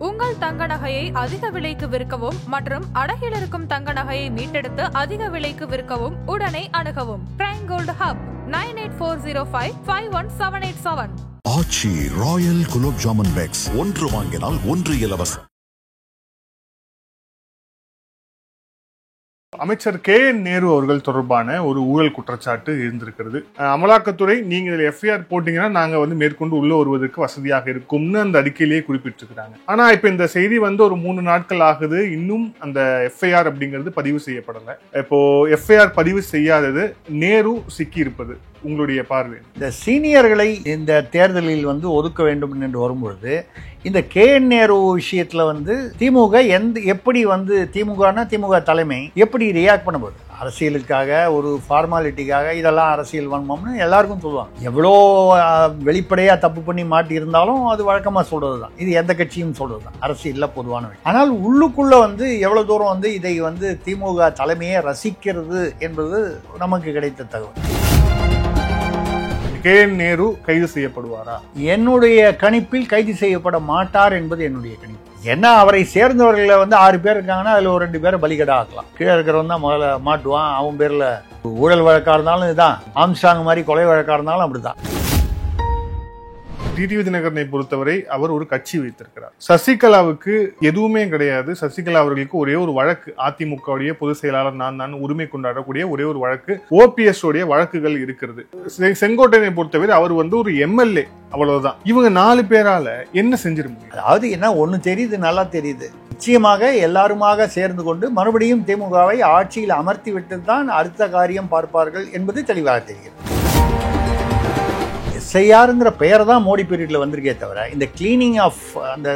உங்கள் தங்க நகையை அதிக விலைக்கு விற்கவும் மற்றும் அடகில் இருக்கும் தங்க நகையை மீட்டெடுத்து அதிக விலைக்கு விற்கவும் உடனே அணுகவும் பிரைம் கோல்ட் ஹப் 9840551787. ஆச்சி ராயல் குலோப் ஜாமுன் பேக்ஸ் ஒன்று வாங்கினால் ஒன்று இலவசம். அமைச்சர் KN நேரு அவர்கள் தொடர்பான ஒரு ஊழல் குற்றச்சாட்டு இருந்திருக்கிறது. அமலாக்கத்துறை நீங்க இதில் எஃப்ஐஆர் போட்டீங்கன்னா நாங்க மேற்கொண்டு உள்ள வருவதற்கு வசதியாக இருக்கும்னு அந்த அறிக்கையிலேயே குறிப்பிட்டிருக்கிறாங்க. ஆனா இப்ப இந்த செய்தி ஒரு 3 நாட்கள் ஆகுது, இன்னும் அந்த எஃப்ஐஆர் அப்படிங்கிறது பதிவு செய்யப்படலை. இப்போ எஃப்ஐஆர் பதிவு செய்யாதது நேரு சிக்கி இருப்பது உங்களுடைய பார்வை? இந்த சீனியர்களை இந்த தேர்தலில் ஒதுக்க வேண்டும் என்று வரும்பொழுது இந்த KN நேரு விஷயத்துல திமுக எப்படி திமுக தலைமை எப்படி ரியாக்ட் பண்ண போகுது? அரசியலுக்காக ஒரு ஃபார்மாலிட்டிக்காக இதெல்லாம் அரசியல் வன்மம்னு எல்லாருக்கும் சொல்லுவாங்க. எவ்வளோ வெளிப்படையா தப்பு பண்ணி மாட்டி இருந்தாலும் அது வழக்கமா சொல்றதுதான். இது எந்த கட்சியும் சொல்றதுதான், அரசியல்ல பொதுவான விஷயம். ஆனால் உள்ளுக்குள்ள எவ்வளவு தூரம் இதை திமுக தலைமையை ரசிக்கிறது என்பது நமக்கு கிடைத்த தகவல். KN நேரு கைது செய்யப்படுவாரா? என்னுடைய கணிப்பில் கைது செய்யப்பட மாட்டார் என்பது என்னுடைய கணிப்பு. ஏன்னா அவரை சேர்ந்தவர்களை 6 பேர் இருக்காங்கன்னா அதுல ஒரு 2 பேரை பலிகடா ஆக்கலாம். கீழே இருக்கிறவன் தான் முதல்ல மாட்டுவான். அவன் பேர்ல ஊழல் வழக்கா இருந்தாலும் இதுதான், ஆம்ஸ்டாங் மாதிரி கொலை வழக்கா இருந்தாலும் அப்படிதான். டிடிவி தினகரனை பொறுத்தவரை அவர் ஒரு கட்சி வைத்திருக்கிறார். சசிகலாவுக்கு எதுவுமே கிடையாது. சசிகலா அவர்களுக்கு ஒரே ஒரு வழக்கு, அதிமுகவுடைய பொதுச் செயலாளர் நான் தான் உரிமை கொண்டாடக்கூடிய ஒரே ஒரு வழக்கு, OPS உடைய வழக்குகள் இருக்கிறது. செங்கோட்டையனை பொறுத்தவரை அவர் ஒரு MLA, அவ்வளவுதான். இவங்க 4 பேரால என்ன செஞ்சிட முடியும்? அதாவது என்ன ஒண்ணு தெரியுது, நல்லா தெரியுது. நிச்சயமாக எல்லாருமாக சேர்ந்து கொண்டு மறுபடியும் திமுகவை ஆட்சியில் அமர்த்தி விட்டு தான் அடுத்த காரியம் பார்ப்பார்கள் என்பது தெளிவாக தெரிகிறது. SIRங்கிற பெயர் தான் மோடி பீரியட்ல வந்திருக்கே தவிர இந்த கிளீனிங் ஆஃப் அந்த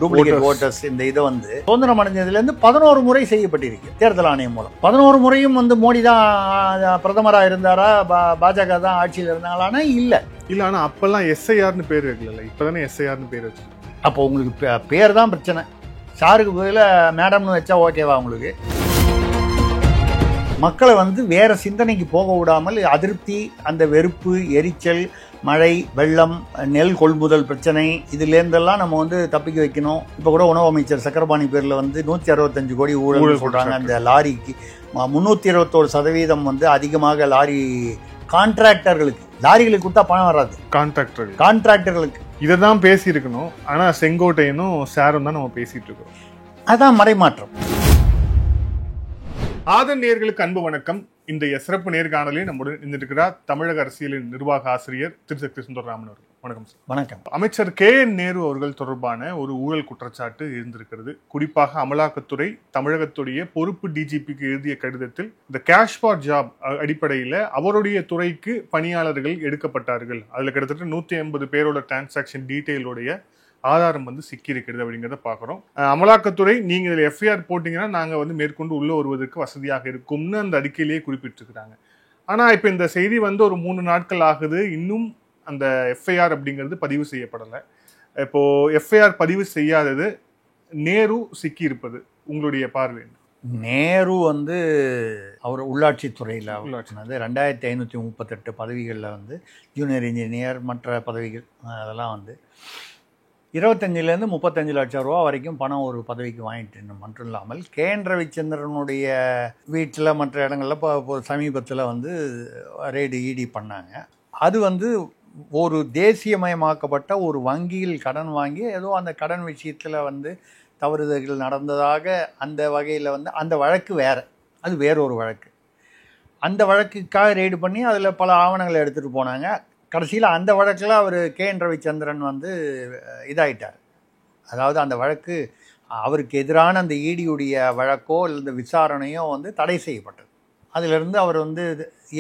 டூப்ளிகேட் ஓட்டர்ஸ் இந்த இதை சுதந்திரம் அடைஞ்சதுல இருந்து 11 முறை செய்யப்பட்டிருக்கு தேர்தல் ஆணையம் மூலம். 11 முறையும் மோடி தான் பிரதமரா இருந்தாரா, பாஜக தான் ஆட்சியில் இருந்தாங்களான்னா இல்ல. ஆனா அப்பெல்லாம் SIRனு பேர் வைக்கல, இப்பதானே SIRனு பேர் வச்சு. அப்போ உங்களுக்கு பேர் தான் பிரச்சனை. சாருக்கு பதில மேடம்னு வச்சா ஓகேவா உங்களுக்கு? மக்களை வேற சிந்தனைக்கு போக விடாமல் அதிருப்தி, அந்த வெறுப்பு, எரிச்சல், மழை, வெள்ளம், நெல் கொள்முதல் பிரச்சனை, இதுலேருந்தெல்லாம் நம்ம தப்பிக்க வைக்கணும். இப்போ கூட உணவு அமைச்சர் சக்கரபாணி பேர்ல 165 கோடி ஊழல் சொல்றாங்க. அந்த லாரிக்கு 321% அதிகமாக லாரி கான்ட்ராக்டர்களுக்கு, லாரிகளுக்கு கொடுத்தா பணம் வராது, கான்ட்ராக்டர்களுக்கு. இதைதான் பேசி இருக்கணும். ஆனா செங்கோட்டையனும் சாரும் தான் நம்ம பேசிட்டு இருக்கோம். அதான் மறைமாற்றம். ஆதன் நேயர்களுக்கு அன்பு வணக்கம். இந்த சிறப்பு நேர்காணலில் நம்முடன் இருந்திருக்கிறார் தமிழக அரசியலின் நிர்வாக ஆசிரியர் திருசக்தி சுந்தரராமன் அவர்கள். வணக்கம் சார். வணக்கம். அமைச்சர் KN நேரு அவர்கள் தொடர்பான ஒரு ஊழல் குற்றச்சாட்டு இருந்திருக்கிறது. குறிப்பாக அமலாக்கத்துறை தமிழகத்துடைய பொறுப்பு DGPக்கு எழுதிய கடிதத்தில் இந்த கேஷ் ஃபார் ஜாப் அடிப்படையில் அவருடைய துறைக்கு பணியாளர்கள் எடுக்கப்பட்டார்கள், அதுல கிட்டத்தட்ட 150 பேரோட டிரான்சாக்ஷன் டீட்டெயிலோடைய ஆதாரம் சிக்கி இருக்கிறது அப்படிங்கிறத பாக்குறோம். அமலாக்கத்துறை நீங்க இதில் எஃப்ஐஆர் போட்டீங்கன்னா நாங்க மேற்கொண்டு உள்ள வருவதற்கு வசதியாக இருக்கும்னு அந்த அறிக்கையிலேயே குறிப்பிட்டிருக்கிறாங்க. ஆனா இப்ப இந்த செய்தி ஒரு 3 நாட்கள் ஆகுது, இன்னும் அந்த எஃப்ஐஆர் அப்படிங்கிறது பதிவு செய்யப்படலை. இப்போ எஃப்ஐஆர் பதிவு செய்யாதது நேரு சிக்கி இருப்பது உங்களுடைய பார்வை? நேரு அவர் உள்ளாட்சித்துறையில் 2538 பதவிகளில் ஜூனியர் இன்ஜினியர், மற்ற பதவிகள் அதெல்லாம் 25 35 லட்சம் ரூபா வரைக்கும் பணம் ஒரு பதவிக்கு வாங்கிட்டு மட்டும் இல்லாமல் KN ரவிச்சந்திரனுடைய வீட்டில் மற்ற இடங்களில் இப்போ சமீபத்தில் ரெய்டு ED பண்ணாங்க. அது ஒரு தேசியமயமாக்கப்பட்ட ஒரு வங்கியில் கடன் வாங்கி ஏதோ அந்த கடன் விஷயத்தில் தவறுதல்கள் நடந்ததாக அந்த வகையில் அந்த வழக்கு வேறு, அது வேறொரு வழக்கு. அந்த வழக்குக்காக ரெய்டு பண்ணி அதில் பல ஆவணங்களை எடுத்துகிட்டு போனாங்க. கடைசியில் அந்த வழக்கில் அவர் KN ரவிச்சந்திரன் இதாயிட்டார். அதாவது அந்த வழக்கு அவருக்கு எதிரான அந்த EDயுடைய வழக்கோ இல்லை விசாரணையோ தடை செய்யப்பட்டது. அதிலிருந்து அவர்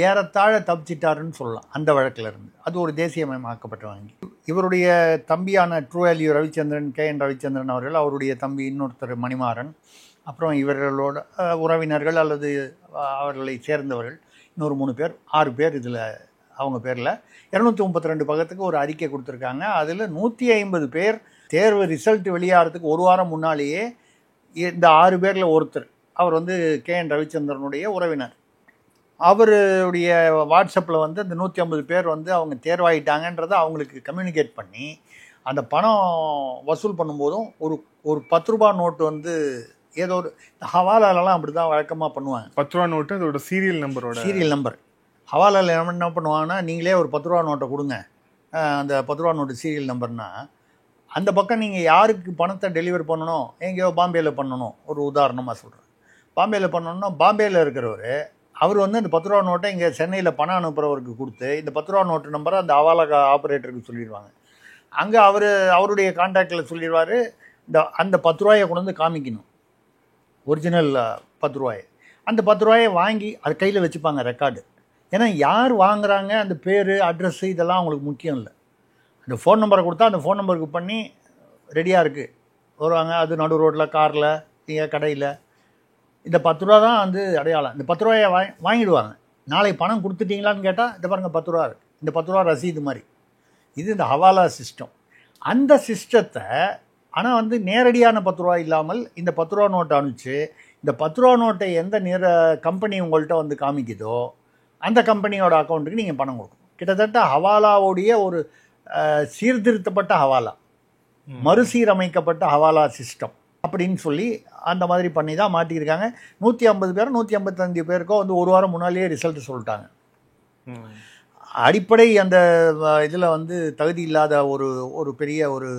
ஏறத்தாழ தப்பிச்சிட்டாருன்னு சொல்லலாம் அந்த வழக்கிலிருந்து. அது ஒரு தேசியமயமாக்கப்பட்ட வங்கி. இவருடைய தம்பியான true value Ravichandran, KN Ravichandran அவர்கள், அவருடைய தம்பி இன்னொருத்தர் மணிமாறன், அப்புறம் இவர்களோட உறவினர்கள் அல்லது அவர்களை சேர்ந்தவர்கள் இன்னொரு 3 பேர், 6 பேர் இதில் அவங்க பேரில் 232 பக்கத்துக்கு ஒரு அறிக்கை கொடுத்துருக்காங்க. அதில் 150 பேர் தேர்வு ரிசல்ட் வெளியாகிறதுக்கு ஒரு வாரம் முன்னாலேயே இந்த 6 பேரில் ஒருத்தர் அவர் KN ரவிச்சந்திரனுடைய உறவினர். அவருடைய வாட்ஸ்அப்பில் அந்த 150 பேர் அவங்க தேர்வாயிட்டாங்கன்றதை அவங்களுக்கு கம்யூனிகேட் பண்ணி அந்த பணம் வசூல் பண்ணும்போதும் ஒரு ஒரு 10 ரூபா நோட்டு வந்து ஏதோ ஒரு ஹவாலாலலாம் அப்படி தான் வழக்கமாக பண்ணுவாங்க. 10 ரூபா நோட்டு அதோட சீரியல் நம்பர். ஹவாலாவில் என்ன பண்ணுவாங்கன்னா, நீங்களே ஒரு 10 ரூபா நோட்டை கொடுங்க, அந்த 10 ரூபா நோட்டு சீரியல் நம்பர்னா அந்த பக்கம் நீங்கள் யாருக்கு பணத்தை டெலிவர் பண்ணணும், எங்கேயோ பாம்பேயில் பண்ணணும், ஒரு உதாரணமாக சொல்கிறேன், பாம்பேயில் பண்ணணும்னா பாம்பேயில் இருக்கிறவர் அவர் வந்து அந்த 10 ரூபா நோட்டை இங்கே சென்னையில் பணம் அனுப்புகிறவருக்கு கொடுத்து இந்த 10 ரூபா நோட்டு நம்பரை அந்த ஹவாலா ஆப்ரேட்டருக்கு சொல்லிடுவாங்க. அங்கே அவருடைய கான்டாக்டில் சொல்லிடுவார், அந்த 10 ரூபாயை கொண்டு வந்து காமிக்கணும், ஒரிஜினல் 10 ரூபாயை. அந்த 10 ரூபாயை வாங்கி அது கையில் வச்சுப்பாங்க ரெக்கார்டு. ஏன்னா யார் வாங்குறாங்க, அந்த பேர் அட்ரஸ்ஸு இதெல்லாம் அவங்களுக்கு முக்கியம் இல்லை. அந்த ஃபோன் நம்பரை கொடுத்தா அந்த ஃபோன் நம்பருக்கு பண்ணி ரெடியாக இருக்குது வருவாங்க. அது நடு ரோட்டில், காரில், இங்கே கடையில். இந்த 10 ரூபா தான் வந்து அடையாளம். இந்த 10 ரூபாயை வாங்கிடுவாங்க. நாளை பணம் கொடுத்துட்டீங்களான்னு கேட்டால் இந்த பாருங்கள் 10 ரூபா இருக்குது, இந்த 10 ரூபா ரசீது மாதிரி. இது இந்த ஹவாலா சிஸ்டம். அந்த சிஸ்டத்தை ஆனால் வந்து நேரடியான 10 ரூபா இல்லாமல் இந்த 10 ரூபா நோட்டை அனுப்பிச்சு இந்த 10 ரூபா நோட்டை எந்த கம்பெனி உங்கள்கிட்ட வந்து காமிக்குதோ அந்த கம்பெனியோட அக்கௌண்ட்டுக்கு நீங்கள் பணம் கொடுக்கணும். கிட்டத்தட்ட ஹவாலாவுடைய ஒரு சீர்திருத்தப்பட்ட ஹவாலா, மறுசீரமைக்கப்பட்ட ஹவாலா சிஸ்டம் அப்படின்னு சொல்லி அந்த மாதிரி பண்ணி தான் மாட்டியிருக்காங்க. 150 பேர் 155 பேருக்கோ வந்து ஒரு வாரம் முன்னாலேயே ரிசல்ட் சொல்லிட்டாங்க. அடிப்படை அந்த இதில் வந்து தகுதி இல்லாத ஒரு பெரிய ஒரு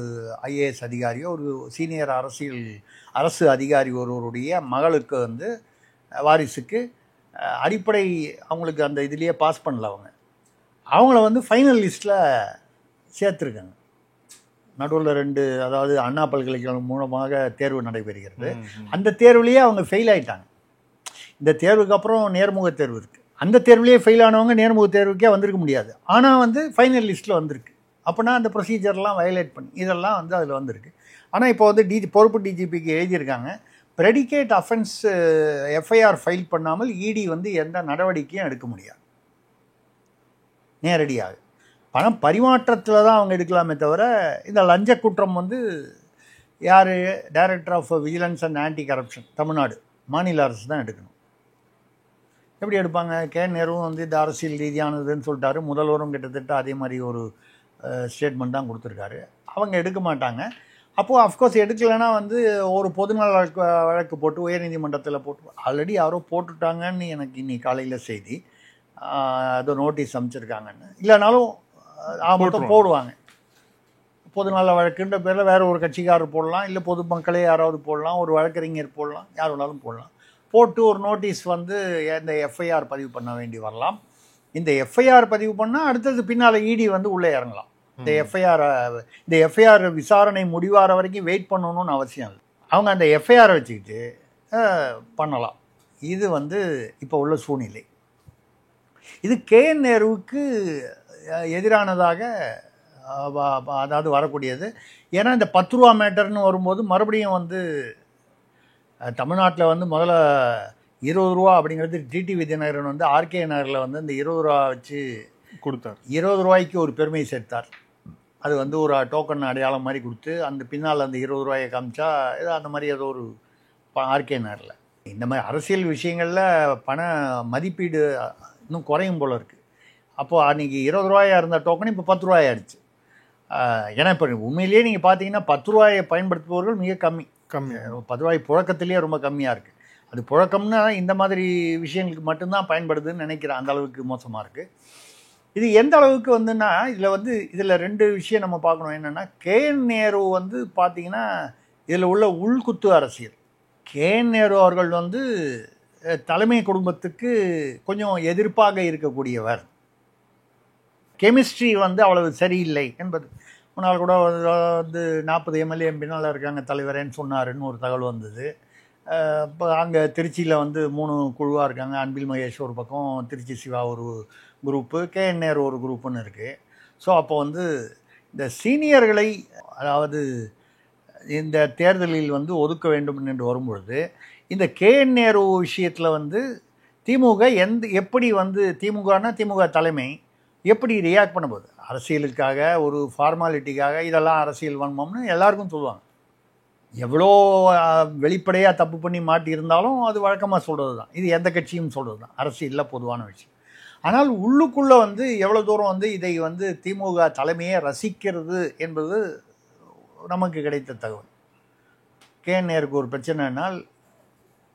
ஐஏஎஸ் அதிகாரியோ ஒரு சீனியர் அரசு அதிகாரி ஒருவருடைய மகளுக்கு வந்து வாரிசுக்கு அடிப்படை அவங்களுக்கு அந்த இதுலேயே பாஸ் பண்ணல. அவங்கள வந்து ஃபைனல் லிஸ்ட்டில் சேர்த்துருக்காங்க. நடுவில் 2, அதாவது அண்ணா பல்கலைக்கழகம் மூலமாக தேர்வு நடைபெறுகிறது. அந்த தேர்வுலேயே அவங்க ஃபெயில் ஆகிட்டாங்க. இந்த தேர்வுக்கு அப்புறம் நேர்முக தேர்வு இருக்குது. அந்த தேர்வுலேயே ஃபெயில் ஆனவங்க நேர்முக தேர்வுக்கே வந்திருக்க முடியாது. ஆனால் வந்து ஃபைனல் லிஸ்ட்டில் வந்திருக்கு. அப்போனா அந்த ப்ரொசீஜர்லாம் வயலேட் பண்ணி இதெல்லாம் வந்து அதில் வந்திருக்கு. ஆனால் இப்போ வந்து பொறுப்பு டிஜிபிக்கு எழுதியிருக்காங்க, ப்ரெடிகேட் அஃபென்ஸ் எஃப்ஐஆர் ஃபைல் பண்ணாமல் இடி வந்து எந்த நடவடிக்கையும் எடுக்க முடியாது. நேரடியாக பணம் பரிமாற்றத்தில் தான் அவங்க எடுக்கலாமே தவிர இந்த லஞ்ச குற்றம் வந்து யார், director of vigilance and anti corruption Tamil Nadu மாநில அரசு தான் எடுக்கணும். எப்படி எடுப்பாங்க? நேருவும் வந்து இந்த அரசியல் ரீதியானதுன்னு சொல்லிட்டாரு. முதல்வரும் கிட்டத்தட்ட அதே மாதிரி ஒரு ஸ்டேட்மெண்ட் தான் கொடுத்துருக்காரு. அவங்க எடுக்க மாட்டாங்க. அப்போது அஃப்கோர்ஸ் எடுக்கலைன்னா வந்து ஒரு பொதுநல வழக்கு போட்டு உயர்நீதிமன்றத்தில் போட்டு ஆல்ரெடி யாரோ போட்டுட்டாங்கன்னு எனக்கு இன்னைக்கு காலையில் செய்தி, ஏதோ நோட்டீஸ் அனுப்பிச்சிருக்காங்கன்னு. இல்லைனாலும் மட்டும் போடுவாங்க. பொதுநல வழக்குன்ற பேரில் வேறு ஒரு கட்சிக்காரர் போடலாம், இல்லை பொதுமக்களே யாராவது போடலாம், ஒரு வழக்கறிஞர் போடலாம், யார் வேணாலும் போடலாம். போட்டு ஒரு நோட்டீஸ் வந்து இந்த எஃப்ஐஆர் பதிவு பண்ண வேண்டி வரலாம். இந்த எஃப்ஐஆர் பதிவு பண்ணால் அடுத்தது பின்னால் இடி வந்து உள்ளே இறங்கலாம். இந்த எஃப்ஐஆர் விசாரணை முடிவார வரைக்கும் வெயிட் பண்ணணும்னு அவசியம் இல்லை. அவங்க அந்த எஃப்ஐஆரை வச்சுக்கிட்டு பண்ணலாம். இது வந்து இப்போ உள்ள சூழ்நிலை. இது நேருவுக்கு எதிரானதாக அதாவது வரக்கூடியது. ஏன்னா இந்த 10 ரூபா மேட்டர்னு வரும்போது மறுபடியும் வந்து தமிழ்நாட்டில் வந்து முதல்ல 20 ரூபா அப்படிங்கிறது டிடிவி தினகரன் வந்து ஆர்கே நகரில் வந்து இந்த 20 ரூபா வச்சு கொடுத்தார். 20 ரூபாய்க்கு ஒரு பெருமை சேர்த்தார். அது வந்து ஒரு டோக்கன் அடையாளம் மாதிரி கொடுத்து அந்த பின்னால் அந்த 20 ரூபாயை காமிச்சா ஏதோ அந்த மாதிரி ஏதோ ஒரு ஆர்கே நகரில் இந்த மாதிரி அரசியல் விஷயங்களில் பண மதிப்பீடு இன்னும் குறையும் போல் இருக்குது. அப்போது அன்றைக்கி 20 ரூபாயா இருந்த டோக்கன் இப்போ 10 ரூபாயாகிடுச்சு. ஏன்னா இப்போ உண்மையிலேயே நீங்கள் பார்த்தீங்கன்னா 10 ரூபாயை பயன்படுத்துபவர்கள் மிக கம்மி. 10 ரூபாய் புழக்கத்திலேயே ரொம்ப கம்மியாக இருக்குது. அது புழக்கம்னா இந்த மாதிரி விஷயங்களுக்கு மட்டும்தான் பயன்படுதுன்னு நினைக்கிறேன். அந்த அளவுக்கு மோசமாக இருக்குது. இது எந்த அளவுக்கு வந்துன்னா இதில் 2 விஷயம் நம்ம பார்க்கணும். என்னென்னா நேரு வந்து பார்த்திங்கன்னா இதில் உள்ள உள்குத்து அரசியல். நேரு அவர்கள் வந்து தலைமை குடும்பத்துக்கு கொஞ்சம் எதிர்ப்பாக இருக்கக்கூடியவர். கெமிஸ்ட்ரி வந்து அவ்வளவு சரியில்லை என்பது முன்னால் கூட வந்து 40 எம்எல்ஏ எம்பினால் இருக்காங்க தலைவரேன்னு சொன்னாருன்னு ஒரு தகவல் வந்தது. இப்போ அங்கே திருச்சியில் வந்து 3 குழுவாக இருக்காங்க. அன்பில் மகேஷ் ஒரு பக்கம், திருச்சி சிவா ஒரு குரூப்பு, நேரு ஒரு குரூப்புன்னு இருக்குது. ஸோ அப்போ வந்து இந்த சீனியர்களை அதாவது இந்த தேர்தலில் வந்து ஒதுக்க வேண்டும் என்று வரும்பொழுது இந்த நேரு விஷயத்தில் வந்து திமுக எப்படி வந்து திமுக தலைமை எப்படி ரியாக்ட் பண்ண போகுது? அரசியலுக்காக ஒரு ஃபார்மாலிட்டிக்காக இதெல்லாம் அரசியல் வன்மம்னு எல்லாருக்கும் சொல்லுவாங்க. எவ்வளோ வெளிப்படையாக தப்பு பண்ணி மாட்டியிருந்தாலும் அது வழக்கமாக சொல்கிறது தான். இது எந்த கட்சியும் சொல்கிறது தான், அரசியலில் பொதுவான விஷயம். ஆனால் உள்ளுக்குள்ளே வந்து எவ்வளோ தூரம் வந்து இதை வந்து திமுக தலைமையை ரசிக்கிறது என்பது நமக்கு கிடைத்த தகவல். KNAருக்கு ஒரு பிரச்சனைனால்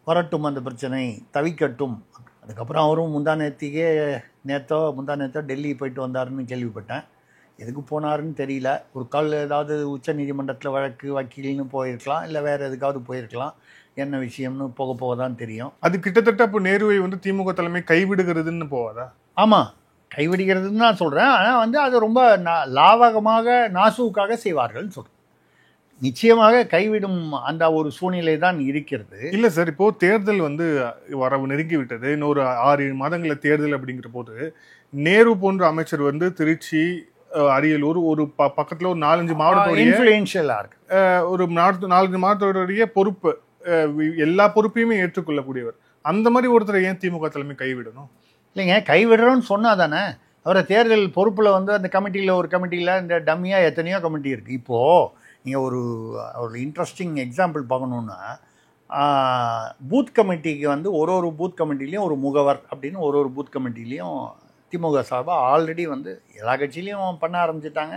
வரட்டும், அந்த பிரச்சனை தவிக்கட்டும். அதுக்கப்புறம் அவரும் முந்தா நேத்தோ டெல்லி போயிட்டு வந்தாருன்னு கேள்விப்பட்டேன். எதுக்கு போனாருன்னு தெரியல. ஒரு கால் ஏதாவது உச்ச நீதிமன்றத்தில் வழக்கு வக்கீல்னு போயிருக்கலாம், இல்லை வேறு எதுக்காவது போயிருக்கலாம். என்ன விஷயம்னு போக தான் தெரியும். அது கிட்டத்தட்ட இப்போ நேருவை வந்து திமுக தலைமை கைவிடுகிறதுன்னு போவாதா? ஆமாம், கைவிடுகிறதுன்னு நான் சொல்கிறேன். ஆனால் அது ரொம்ப லாவகமாக நாசூக்காக செய்வார்கள்னு சொல்கிறேன். நிச்சயமாக கைவிடும் அந்த ஒரு சூழ்நிலை தான் இருக்கிறது. இல்லை சார், இப்போ தேர்தல் வந்து வரவு நெருங்கி விட்டது. இன்னொரு 6-7 மாதங்களில் தேர்தல் அப்படிங்கிற போது நேரு போன்ற அமைச்சர் வந்து திருச்சி, அரியலூர், ஒரு பக்கத்தில் ஒரு 4-5 மாவட்டத்தோடைய இன்ஃப்ளூயன்ஷியலாக இருக்கு. ஒரு 4 மாவட்டத்தோடைய பொறுப்பு, எல்லா பொறுப்பையுமே ஏற்றுக்கொள்ளக்கூடியவர். அந்த மாதிரி ஒருத்தரை ஏன் திமுக தலைமை கைவிடணும்? இல்லைங்க, கைவிடுறோன்னு சொன்னால் தானே. அவரை தேர்தல் பொறுப்பில் வந்து அந்த ஒரு கமிட்டியில் இந்த டம்மியாக எத்தனையோ கமிட்டி இருக்குது. இப்போது நீங்கள் ஒரு இன்ட்ரெஸ்டிங் எக்ஸாம்பிள் பார்க்கணுன்னா, பூத் கமிட்டிக்கு வந்து ஒரு பூத் கமிட்டிலையும் ஒரு முகவர் அப்படின்னு ஒரு பூத் கமிட்டிலையும் திமுக சார்பாக ஆல்ரெடி வந்து எல்லா கட்சியிலையும் பண்ண ஆரம்பிச்சிட்டாங்க.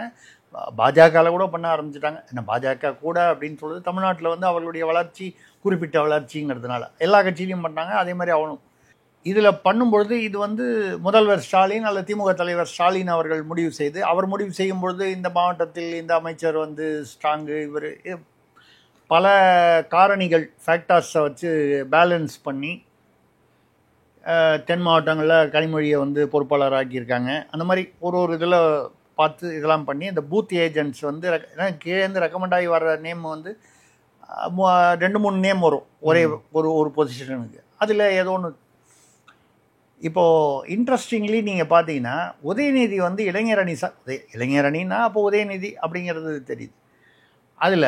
பாஜகவில் கூட பண்ண ஆரம்பிச்சிட்டாங்க. என்ன பாஜக கூட அப்படின்னு சொல்கிறது தமிழ்நாட்டில் வந்து அவர்களுடைய வளர்ச்சி குறிப்பிட்ட வளர்ச்சிங்கிறதுனால எல்லா கட்சியிலையும் பண்ணாங்க. அதே மாதிரி அவனும் இதில் பண்ணும்பொழுது இது வந்து முதல்வர் ஸ்டாலின் அல்லது திமுக தலைவர் ஸ்டாலின் அவர்கள் முடிவு செய்து, அவர் முடிவு செய்யும் பொழுது இந்த மாவட்டத்தில் இந்த அமைச்சர் வந்து ஸ்ட்ராங்கு, இவர் பல காரணிகள் ஃபேக்டர்ஸை வச்சு பேலன்ஸ் பண்ணி தென் மாவட்டங்களில் கனிமொழியை வந்து பொறுப்பாளர் ஆக்கியிருக்காங்க. அந்த மாதிரி ஒரு இதில் பார்த்து இதெல்லாம் பண்ணி இந்த பூத் ஏஜென்ட்ஸ் வந்து கீழேருந்து ரெக்கமெண்ட் ஆகி வர்ற நேம் வந்து 2-3 நேம் வரும் ஒரே ஒரு பொசிஷனுக்கு. அதில் ஏதோ ஒன்று. இப்போது இன்ட்ரெஸ்டிங்லி நீங்கள் பார்த்தீங்கன்னா உதயநிதி வந்து இளைஞரணின்னா அப்போ உதயநிதி அப்படிங்கிறது தெரியுது. அதில்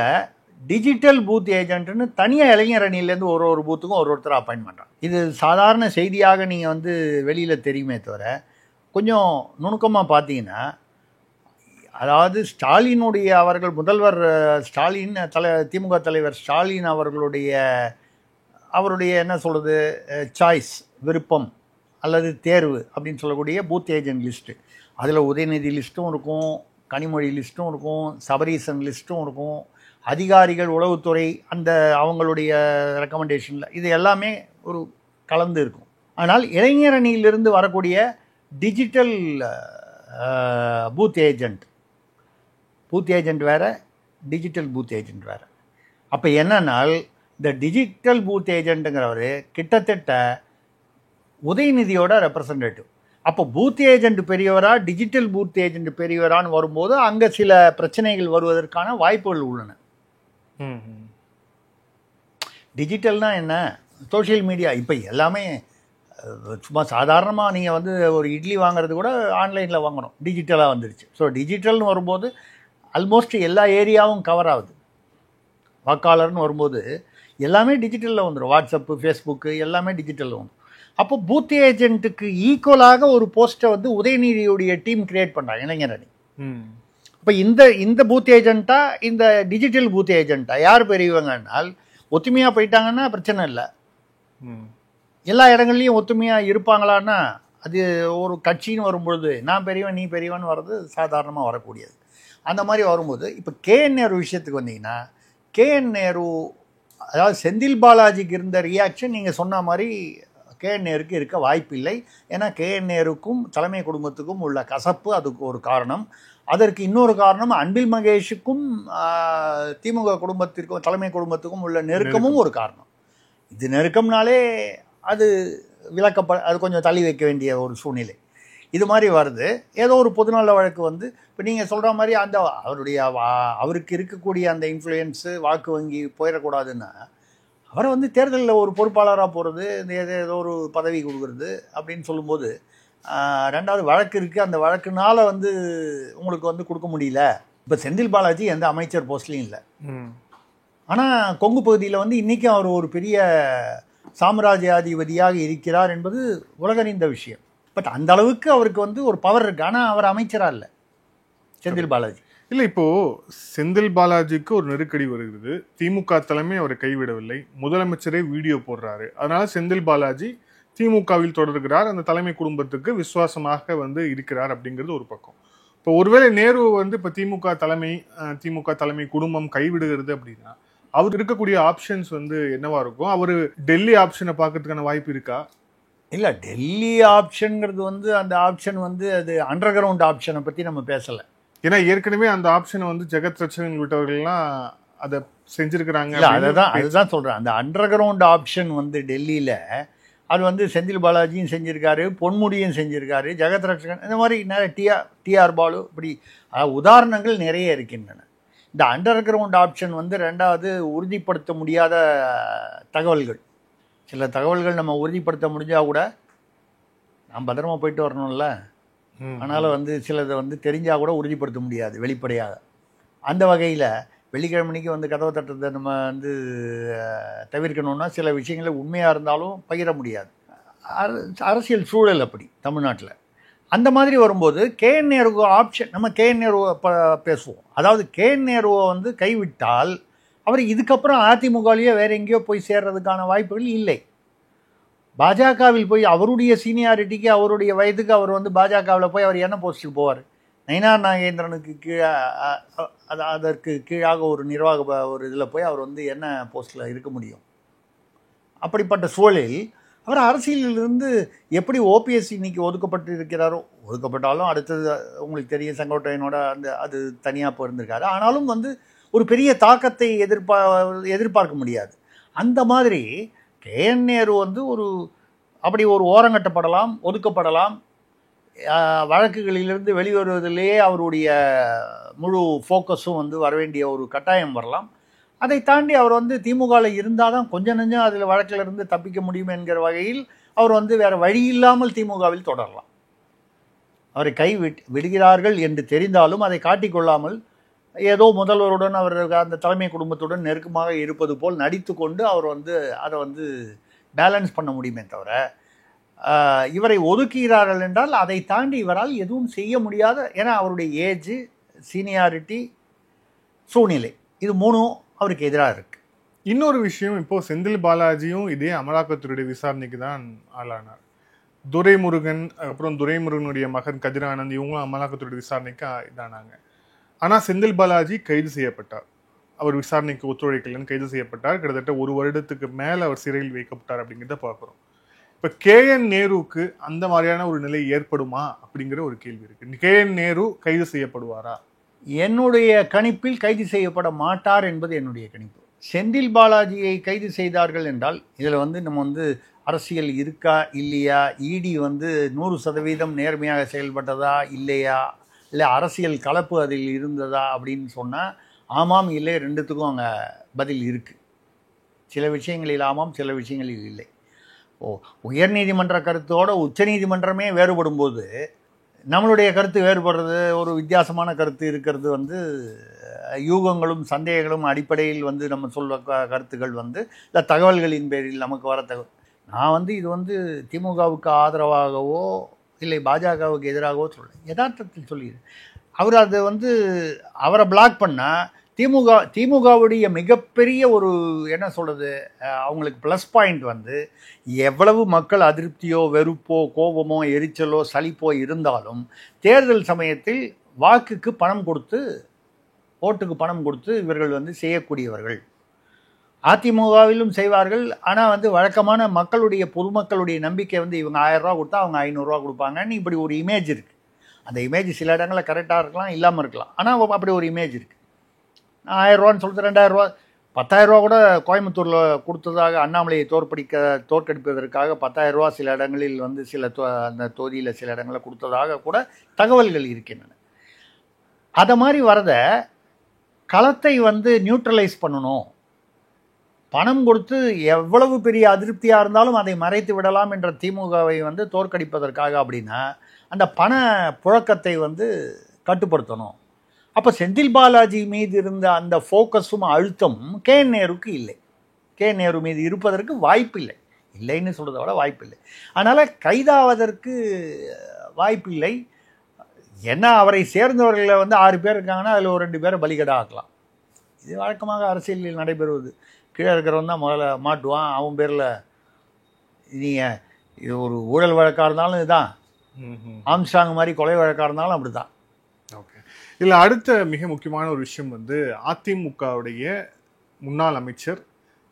டிஜிட்டல் பூத் ஏஜென்ட்னு தனியாக இளைஞரணியிலேருந்து ஒரு பூத்துக்கும் ஒருத்தர் அப்பாயின்ட் பண்ணுறாங்க. இது சாதாரண செய்தியாக நீங்கள் வந்து வெளியில் தெரியுமே தவிர, கொஞ்சம் நுணுக்கமாக பார்த்தீங்கன்னா, அதாவது ஸ்டாலினுடைய அவர்கள் முதல்வர் ஸ்டாலின் திமுக தலைவர் ஸ்டாலின் அவருடைய என்ன சொல்கிறது சாய்ஸ், விருப்பம் அல்லது தேர்வு அப்படின்னு சொல்லக்கூடிய பூத் ஏஜென்ட் லிஸ்ட்டு, அதில் உதயநிதி லிஸ்ட்டும் இருக்கும், கனிமொழி லிஸ்ட்டும் இருக்கும், சபரீசன் லிஸ்ட்டும் இருக்கும், அதிகாரிகள் உளவுத்துறை அந்த அவங்களுடைய ரெக்கமெண்டேஷனில் இது எல்லாமே ஒரு கலந்து இருக்கும். ஆனால் இளைஞரணியிலிருந்து வரக்கூடிய டிஜிட்டல் பூத் ஏஜெண்ட் வேறு, டிஜிட்டல் பூத் ஏஜெண்ட் வேறு. அப்போ என்னன்னால் இந்த டிஜிட்டல் பூத் ஏஜெண்ட்டுங்கிறவர் கிட்டத்தட்ட உதயநிதியோட ரெப்ரசன்டேட்டிவ். அப்போ பூத் ஏஜெண்ட் பெரியவரா டிஜிட்டல் பூத் ஏஜெண்ட் பெரியவரான்னு வரும்போது அங்கே சில பிரச்சனைகள் வருவதற்கான வாய்ப்புகள் உள்ளன. டிஜிட்டல்னால் என்ன, சோஷியல் மீடியா இப்போ எல்லாமே சும்மா சாதாரணமாக நீங்கள் வந்து ஒரு இட்லி வாங்குறது கூட ஆன்லைனில் வாங்கணும், டிஜிட்டலாக வந்துருச்சு. ஸோ டிஜிட்டல்னு வரும்போது ஆல்மோஸ்ட் எல்லா ஏரியாவும் கவர் ஆகுது. வாக்காளர்னு வரும்போது எல்லாமே டிஜிட்டலில் வந்துடும். வாட்ஸ்அப்பு, ஃபேஸ்புக்கு எல்லாமே டிஜிட்டலில் வந்துடும். அப்போ பூத் ஏஜென்ட்டுக்கு ஈக்குவலாக ஒரு போஸ்ட்டை வந்து உதயநிதியுடைய டீம் கிரியேட் பண்ணுறாங்க இளைஞரணி. இப்போ இந்த பூத் ஏஜென்ட்டா இந்த டிஜிட்டல் பூத் ஏஜென்ட்டா யார் பெரியவங்கன்னால், ஒத்துமையாக போயிட்டாங்கன்னா பிரச்சனை இல்லை. எல்லா இடங்கள்லையும் ஒத்துமையாக இருப்பாங்களான்னா அது ஒரு கட்சின்னு வரும்பொழுது நான் பெரியவன் நீ பெரியவன் வர்றது சாதாரணமாக வரக்கூடியது. அந்த மாதிரி வரும்போது இப்போ KN விஷயத்துக்கு வந்தீங்கன்னா, KN அதாவது செந்தில் பாலாஜிக்கு இருந்த ரியாக்ஷன் நீங்கள் சொன்ன மாதிரி KN இருக்க வாய்ப்பில்லை. ஏன்னா KN தலைமை குடும்பத்துக்கும் உள்ள கசப்பு அதுக்கு ஒரு காரணம். அதற்கு இன்னொரு காரணம் அன்பில் மகேஷுக்கும் திமுக குடும்பத்திற்கும் தலைமை குடும்பத்துக்கும் உள்ள நெருக்கமும் ஒரு காரணம். இது நெருக்கம்னாலே அது அது கொஞ்சம் தள்ளி வைக்க வேண்டிய ஒரு சூழ்நிலை. இது மாதிரி வருது. ஏதோ ஒரு பொதுநல வழக்கு வந்து இப்போ நீங்கள் சொல்கிற மாதிரி அந்த அவருக்கு இருக்கக்கூடிய அந்த இன்ஃப்ளூயன்ஸு வாக்கு வங்கி போயிடக்கூடாதுன்னா அவரை வந்து தேர்தலில் ஒரு பொறுப்பாளராக போகிறது, இந்த ஏதோ ஒரு பதவி கொடுக்குறது அப்படின்னு சொல்லும்போது, ரெண்டாவது வழக்கு இருக்குது, அந்த வழக்குனால வந்து உங்களுக்கு வந்து கொடுக்க முடியல. இப்போ செந்தில் பாலாஜி எந்த அமைச்சர் போஸ்ட்லையும் இல்லை. ஆனால் கொங்கு பகுதியில் வந்து இன்றைக்கும் அவர் ஒரு பெரிய சாம்ராஜ்யாதிபதியாக இருக்கிறார் என்பது உலகறிந்த விஷயம். பட் அந்த அளவுக்கு அவருக்கு வந்து ஒரு பவர் இருக்குது. ஆனால் அவர் அமைச்சராக இல்லை செந்தில் பாலாஜி. இல்லை, இப்போ செந்தில் பாலாஜிக்கு ஒரு நெருக்கடி வருகிறது. திமுக தலைமை அவரை கைவிடவில்லை, முதலமைச்சரே வீடியோ போடுறாரு. அதனால செந்தில் பாலாஜி திமுகவில் தொடர்கிறார், அந்த தலைமை குடும்பத்துக்கு விசுவாசமாக வந்து இருக்கிறார் அப்படிங்கிறது ஒரு பக்கம். இப்போ ஒருவேளை நேரு வந்து இப்போ திமுக தலைமை குடும்பம் கைவிடுகிறது அப்படின்னா அவர் இருக்கக்கூடிய ஆப்ஷன்ஸ் வந்து என்னவா இருக்கும்? அவரு டெல்லி ஆப்ஷனை பார்க்கறதுக்கான வாய்ப்பு இருக்கா? இல்லை, டெல்லி ஆப்ஷனுங்கிறது வந்து அந்த ஆப்ஷன் வந்து அது அண்டர் கிரவுண்ட் ஆப்ஷனை பற்றி நம்ம பேசலை. ஏன்னா ஏற்கனவே அந்த ஆப்ஷனை வந்து ஜெகத் ரட்சகன் உள்ளிட்டவர்கள்லாம் அதை செஞ்சிருக்கிறாங்க. அதுதான் சொல்கிறேன். அந்த அண்டர் கிரவுண்ட் ஆப்ஷன் வந்து டெல்லியில் அது வந்து செந்தில் பாலாஜியும் செஞ்சுருக்காரு, பொன்முடியும் செஞ்சுருக்காரு, ஜெகத் ரட்சகன், இந்த மாதிரி நிறைய டிஆர் பாலு, இப்படி உதாரணங்கள் நிறைய இருக்கின்றன. இந்த அண்டர் கிரவுண்ட் ஆப்ஷன் வந்து ரெண்டாவது உறுதிப்படுத்த முடியாத தகவல்கள். சில தகவல்கள் நம்ம உறுதிப்படுத்த முடிஞ்சால் கூட நாம் பத்திரமா போயிட்டு வரணும்ல. அதனால் வந்து சிலதை வந்து தெரிஞ்சால் கூட உறுதிப்படுத்த முடியாது வெளிப்படையாக. அந்த வகையில் வெள்ளிக்கிழமைக்கு வந்து கதவை தட்டுறதை நம்ம வந்து தவிர்க்கணும்னா சில விஷயங்களை உண்மையாக இருந்தாலும் பகிர முடியாது. அரசியல் சூழல் அப்படி தமிழ்நாட்டில். அந்த மாதிரி வரும்போது கேஎன் நேருவை ஆப்ஷன், நம்ம கேஎன் நேருவை பேசுவோம். அதாவது கேஎன் நேருவை வந்து கைவிட்டால் அவர் இதுக்கப்புறம் அதிமுகவிலேயே வேறு எங்கேயோ போய் சேர்றதுக்கான வாய்ப்புகள் இல்லை. பாஜகவில் போய் அவருடைய சீனியாரிட்டிக்கு அவருடைய வயதுக்கு அவர் வந்து பாஜகவில் போய் அவர் என்ன போஸ்ட்டுக்கு போவார்? நயினார் நாகேந்திரனுக்கு கீழே அதற்கு கீழாக ஒரு நிர்வாக ஒரு இதில் போய் அவர் வந்து என்ன போஸ்ட்டில் இருக்க முடியும்? அப்படிப்பட்ட சூழலில் அவர் அரசியலிலிருந்து எப்படி ஓபிஎஸ் இன்னைக்கு ஒதுக்கப்பட்டு இருக்கிறாரோ, ஒதுக்கப்பட்டாலும் அடுத்தது உங்களுக்கு தெரியும் செங்கோட்டையனோட அது தனியாக போயிருந்திருக்காரு. ஆனாலும் வந்து ஒரு பெரிய தாக்கத்தை எதிர்பார்க்க முடியாது. அந்த மாதிரி கேஎன் நேரு வந்து அப்படி ஒரு ஓரங்கட்டப்படலாம், ஒதுக்கப்படலாம். வழக்குகளிலிருந்து வெளிவருவதிலேயே அவருடைய முழு ஃபோக்கஸும் வந்து வரவேண்டிய ஒரு கட்டாயம் வரலாம். அதை தாண்டி அவர் வந்து திமுகவில் இருந்தால் தான் கொஞ்சம் நெஞ்சம் அதில் வழக்கிலிருந்து தப்பிக்க முடியும் என்கிற வகையில் அவர் வந்து வேறு வழி இல்லாமல் திமுகவில் தொடரலாம். அவரை விடுகிறார்கள் என்று தெரிந்தாலும் அதை காட்டிக்கொள்ளாமல் ஏதோ முதல்வருடன் அவர் அந்த தலைமை குடும்பத்துடன் நெருக்கமாக இருப்பது போல் நடித்து கொண்டு அவர் வந்து அதை வந்து பேலன்ஸ் பண்ண முடியுமே தவிர, இவரை ஒதுக்குகிறார்கள் என்றால் அதை தாண்டி இவரால் எதுவும் செய்ய முடியாத, ஏன்னா அவருடைய ஏஜ், சீனியாரிட்டி, சூழ்நிலை, இது மூணும் அவருக்கு எதிராக இருக்கு. இன்னொரு விஷயம், இப்போ செந்தில் பாலாஜியும் இதே அமலாக்கத்துறையுடைய விசாரணைக்கு தான் ஆளானார். துரைமுருகன், அப்புறம் துரைமுருகனுடைய மகன் கதிரானந்த், இவங்களும் அமலாக்கத்துறையுடைய விசாரணைக்கு இதானாங்க. ஆனால் செந்தில் பாலாஜி கைது செய்யப்பட்டார். அவர் விசாரணைக்கு ஒத்துழைக்கலன்னு கைது செய்யப்பட்டார். கிட்டத்தட்ட 1 வருடத்துக்கு மேலே அவர் சிறையில் வைக்கப்பட்டார் அப்படிங்கிறத பார்க்குறோம். இப்போ கேஎன் நேருவுக்கு அந்த மாதிரியான ஒரு நிலை ஏற்படுமா அப்படிங்கிற ஒரு கேள்வி இருக்கு. கேஎன் நேரு கைது செய்யப்படுவாரா? என்னுடைய கணிப்பில் கைது செய்யப்பட மாட்டார் என்பது என்னுடைய கணிப்பு. செந்தில் பாலாஜியை கைது செய்தார்கள் என்றால் இதில் வந்து நம்ம வந்து அரசியல் இருக்கா இல்லையா, இடி வந்து 100% நேர்மையாக செயல்பட்டதா இல்லையா, இல்லை அரசியல் கலப்பு அதில் இருந்ததா அப்படின்னு சொன்னால் ஆமாம் இல்லை ரெண்டுத்துக்கும் அங்கே பதில் இருக்குது. சில விஷயங்களில் ஆமாம், சில விஷயங்களில் இல்லை. உயர்நீதிமன்ற கருத்தோடு உச்சநீதிமன்றமே வேறுபடும் போது நம்மளுடைய கருத்து வேறுபடுறது, ஒரு வித்தியாசமான கருத்து இருக்கிறது வந்து யூகங்களும் சந்தேகங்களும் அடிப்படையில் வந்து நம்ம சொல்ல கருத்துக்கள் வந்து இந்த தகவல்களின் பேரில் நமக்கு வர தகவல். நான் வந்து இது வந்து திமுகவுக்கு ஆதரவாகவோ இல்லை பாஜகவுக்கு எதிராகவோ சொல்ல, யதார்த்தத்தில் சொல்லிடுறேன். அவர் அதை வந்து அவரை பிளாக் பண்ணால் திமுகவுடைய மிகப்பெரிய ஒரு என்ன சொல்கிறது, அவங்களுக்கு ப்ளஸ் பாயிண்ட் வந்து எவ்வளவு மக்கள் அதிருப்தியோ வெறுப்போ கோபமோ எரிச்சலோ சலிப்போ இருந்தாலும் தேர்தல் சமயத்தில் வாக்குக்கு பணம் கொடுத்து, ஓட்டுக்கு பணம் கொடுத்து இவர்கள் வந்து செய்யக்கூடியவர்கள். அதிமுகவிலும் செய்வார்கள். ஆனால் வந்து வழக்கமான மக்களுடைய பொதுமக்களுடைய நம்பிக்கை வந்து இவங்க 1000 ரூபா கொடுத்தா அவங்க 500 ரூபா கொடுப்பாங்கன்னு இப்படி ஒரு இமேஜ் இருக்குது. அந்த இமேஜ் சில இடங்களில் கரெக்டாக இருக்கலாம், இல்லாமல் இருக்கலாம். ஆனால் அப்படி ஒரு இமேஜ் இருக்குது. 1000 ரூபான்னு சொல்லிட்டு 2000 ரூபா 10,000 ரூபா கூட கோயம்புத்தூரில் கொடுத்ததாக, அண்ணாமலையை தோற்கடிப்பதற்காக 10,000 ரூபா சில இடங்களில் வந்து அந்த தொகுதியில் சில இடங்களில் கொடுத்ததாக கூட தகவல்கள் இருக்கின்றன. அதை மாதிரி வரத களத்தை வந்து நியூட்ரலைஸ் பண்ணணும், பணம் கொடுத்து எவ்வளவு பெரிய அதிருப்தியாக இருந்தாலும் அதை மறைத்து விடலாம் என்ற திமுகவை வந்து தோற்கடிப்பதற்காக அப்படின்னா அந்த பண புழக்கத்தை வந்து கட்டுப்படுத்தணும். அப்போ செந்தில் பாலாஜி மீது இருந்த அந்த ஃபோக்கஸும் அழுத்தமும் கேஎன் நேருக்கு இல்லை. கேஎன் நேரு மீது இருப்பதற்கு வாய்ப்பு இல்லை. இல்லைன்னு சொல்கிறத விட வாய்ப்பு இல்லை. அதனால் கைதாவதற்கு வாய்ப்பு இல்லை. ஏன்னா அவரை சேர்ந்தவர்களை வந்து 6 பேர் இருக்காங்கன்னா அதில் ஒரு 2 பேரை பலிகடா ஆக்கலாம். இது வழக்கமாக அரசியலில் நடைபெறுவது. கீழே இருக்கிறவன் தான் முதல்ல மாட்டுவான், அவன் பேரில். நீங்கள் இது ஒரு ஊழல் வழக்காக இருந்தாலும் இதுதான், ஆம்ஸ்டாங் மாதிரி கொலை வழக்காக இருந்தாலும் அப்படி தான். இல்ல அடுத்த மிக முக்கியமான ஒரு விஷயம் வந்து அதிமுகவுடைய முன்னாள் அமைச்சர்,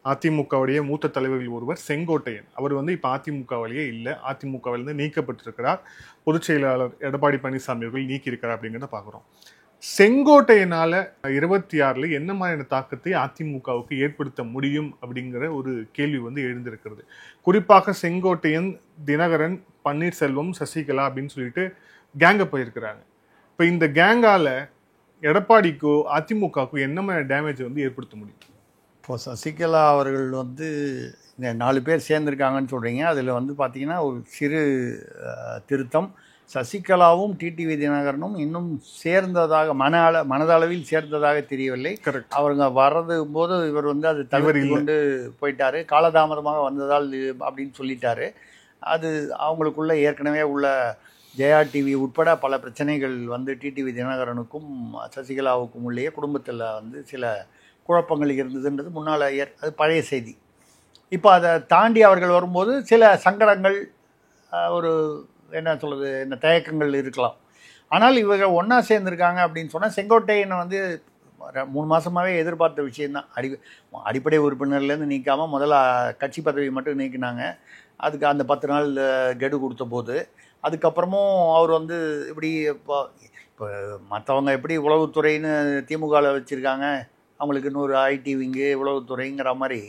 அதிமுகவுடைய மூத்த தலைவர்கள் ஒருவர் செங்கோட்டையன். அவர் வந்து இப்ப அதிமுகவிலேயே இல்லை, அதிமுகவிலிருந்து நீக்கப்பட்டிருக்கிறார். பொதுச் செயலாளர் எடப்பாடி பழனிசாமி அவர்கள் நீக்கி இருக்கிறார் அப்படிங்கிறத பாக்குறோம். செங்கோட்டையனால 26ல என்ன மாதிரியான தாக்கத்தை அதிமுகவுக்கு ஏற்படுத்த முடியும் அப்படிங்கிற ஒரு கேள்வி வந்து எழுந்திருக்கிறது. குறிப்பாக செங்கோட்டையன், தினகரன், பன்னீர்செல்வம், சசிகலா அப்படின்னு சொல்லிட்டு கேங்க போயிருக்கிறாங்க. இப்ப இந்த கேங்கால எடப்பாடிக்கோ அதிமுகவுக்கோ என்ன மாதிரி டேமேஜ் வந்து ஏற்படுத்த முடியும்? இப்போ சசிகலா அவர்கள் வந்து இந்த 4 பேர் சேர்ந்துருக்காங்கன்னு சொல்கிறீங்க. அதில் வந்து பார்த்தீங்கன்னா ஒரு சிறு திருத்தம். சசிகலாவும் டிடிவி தினகரனும் இன்னும் சேர்ந்ததாக மனதளவில் சேர்ந்ததாக தெரியவில்லை. அவங்க வர்றது போது இவர் வந்து அது தவறி கொண்டு போயிட்டாரு, காலதாமதமாக வந்ததால் அப்படின்னு சொல்லிட்டாரு. அது அவங்களுக்குள்ள ஏற்கனவே உள்ள ஜெயா டிவி உட்பட பல பிரச்சனைகள் வந்து டிடிவி தினகரனுக்கும் சசிகலாவுக்கும் உள்ளே குடும்பத்தில் வந்து சில குழப்பங்கள் இருந்ததுன்றது முன்னால் அது பழைய செய்தி. இப்போ அதை தாண்டி அவர்கள் வரும்போது சில சங்கடங்கள், ஒரு என்ன சொல்கிறது, இந்த தயக்கங்கள் இருக்கலாம். ஆனால் இவர்கள் ஒன்றா சேர்ந்துருக்காங்க அப்படின்னு சொன்னால் செங்கோட்டையனை வந்து 3 மாதமாகவே எதிர்பார்த்த விஷயந்தான். அடிப்படை உறுப்பினர்லேருந்து நீக்காமல் முதல்ல கட்சி பதவி மட்டும் நீக்கினாங்க. அதுக்கு அந்த 10 நாள் கெடு கொடுத்த போது அதுக்கப்புறமும் அவர் வந்து இப்படி இப்போ மற்றவங்க எப்படி உளவுத்துறைன்னு திமுகவில் வச்சுருக்காங்க, அவங்களுக்கு இன்னொரு ஐடி விங்கு உளவுத்துறைங்கிற மாதிரி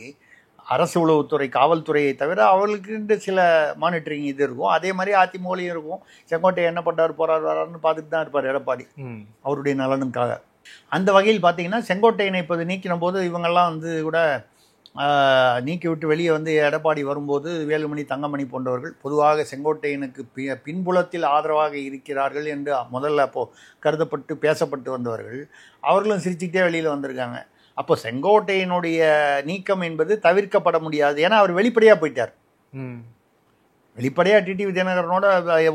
அரசு உளவுத்துறை காவல்துறையை தவிர அவர்களுக்கு சில மானிட்டரிங் இது இருக்கும். அதே மாதிரி அதிமுகலையும் இருக்கும். செங்கோட்டை என்ன பண்ணுறாரு போகிறார் வராருன்னு பார்த்துட்டு தான் இருப்பார் எடப்பாடி அவருடைய நலனுக்காக. அந்த வகையில் பார்த்தீங்கன்னா செங்கோட்டையனை இப்போது நீக்கின போது இவங்கெல்லாம் வந்து கூட நீக்கி விட்டு வெளியே வந்து எடப்பாடி வரும்போது வேலுமணி, தங்கமணி போன்றவர்கள் பொதுவாக செங்கோட்டையனுக்கு பின்புலத்தில் ஆதரவாக இருக்கிறார்கள் என்று முதல்ல அப்போது கருதப்பட்டு பேசப்பட்டு வந்தவர்கள் அவர்களும் சிரிச்சுக்கிட்டே வெளியில் வந்திருக்காங்க. அப்போ செங்கோட்டையனுடைய நீக்கம் என்பது தவிர்க்கப்பட முடியாது. ஏன்னா அவர் வெளிப்படையாக போயிட்டார். வெளிப்படையாக டிடிவி தினகரனோட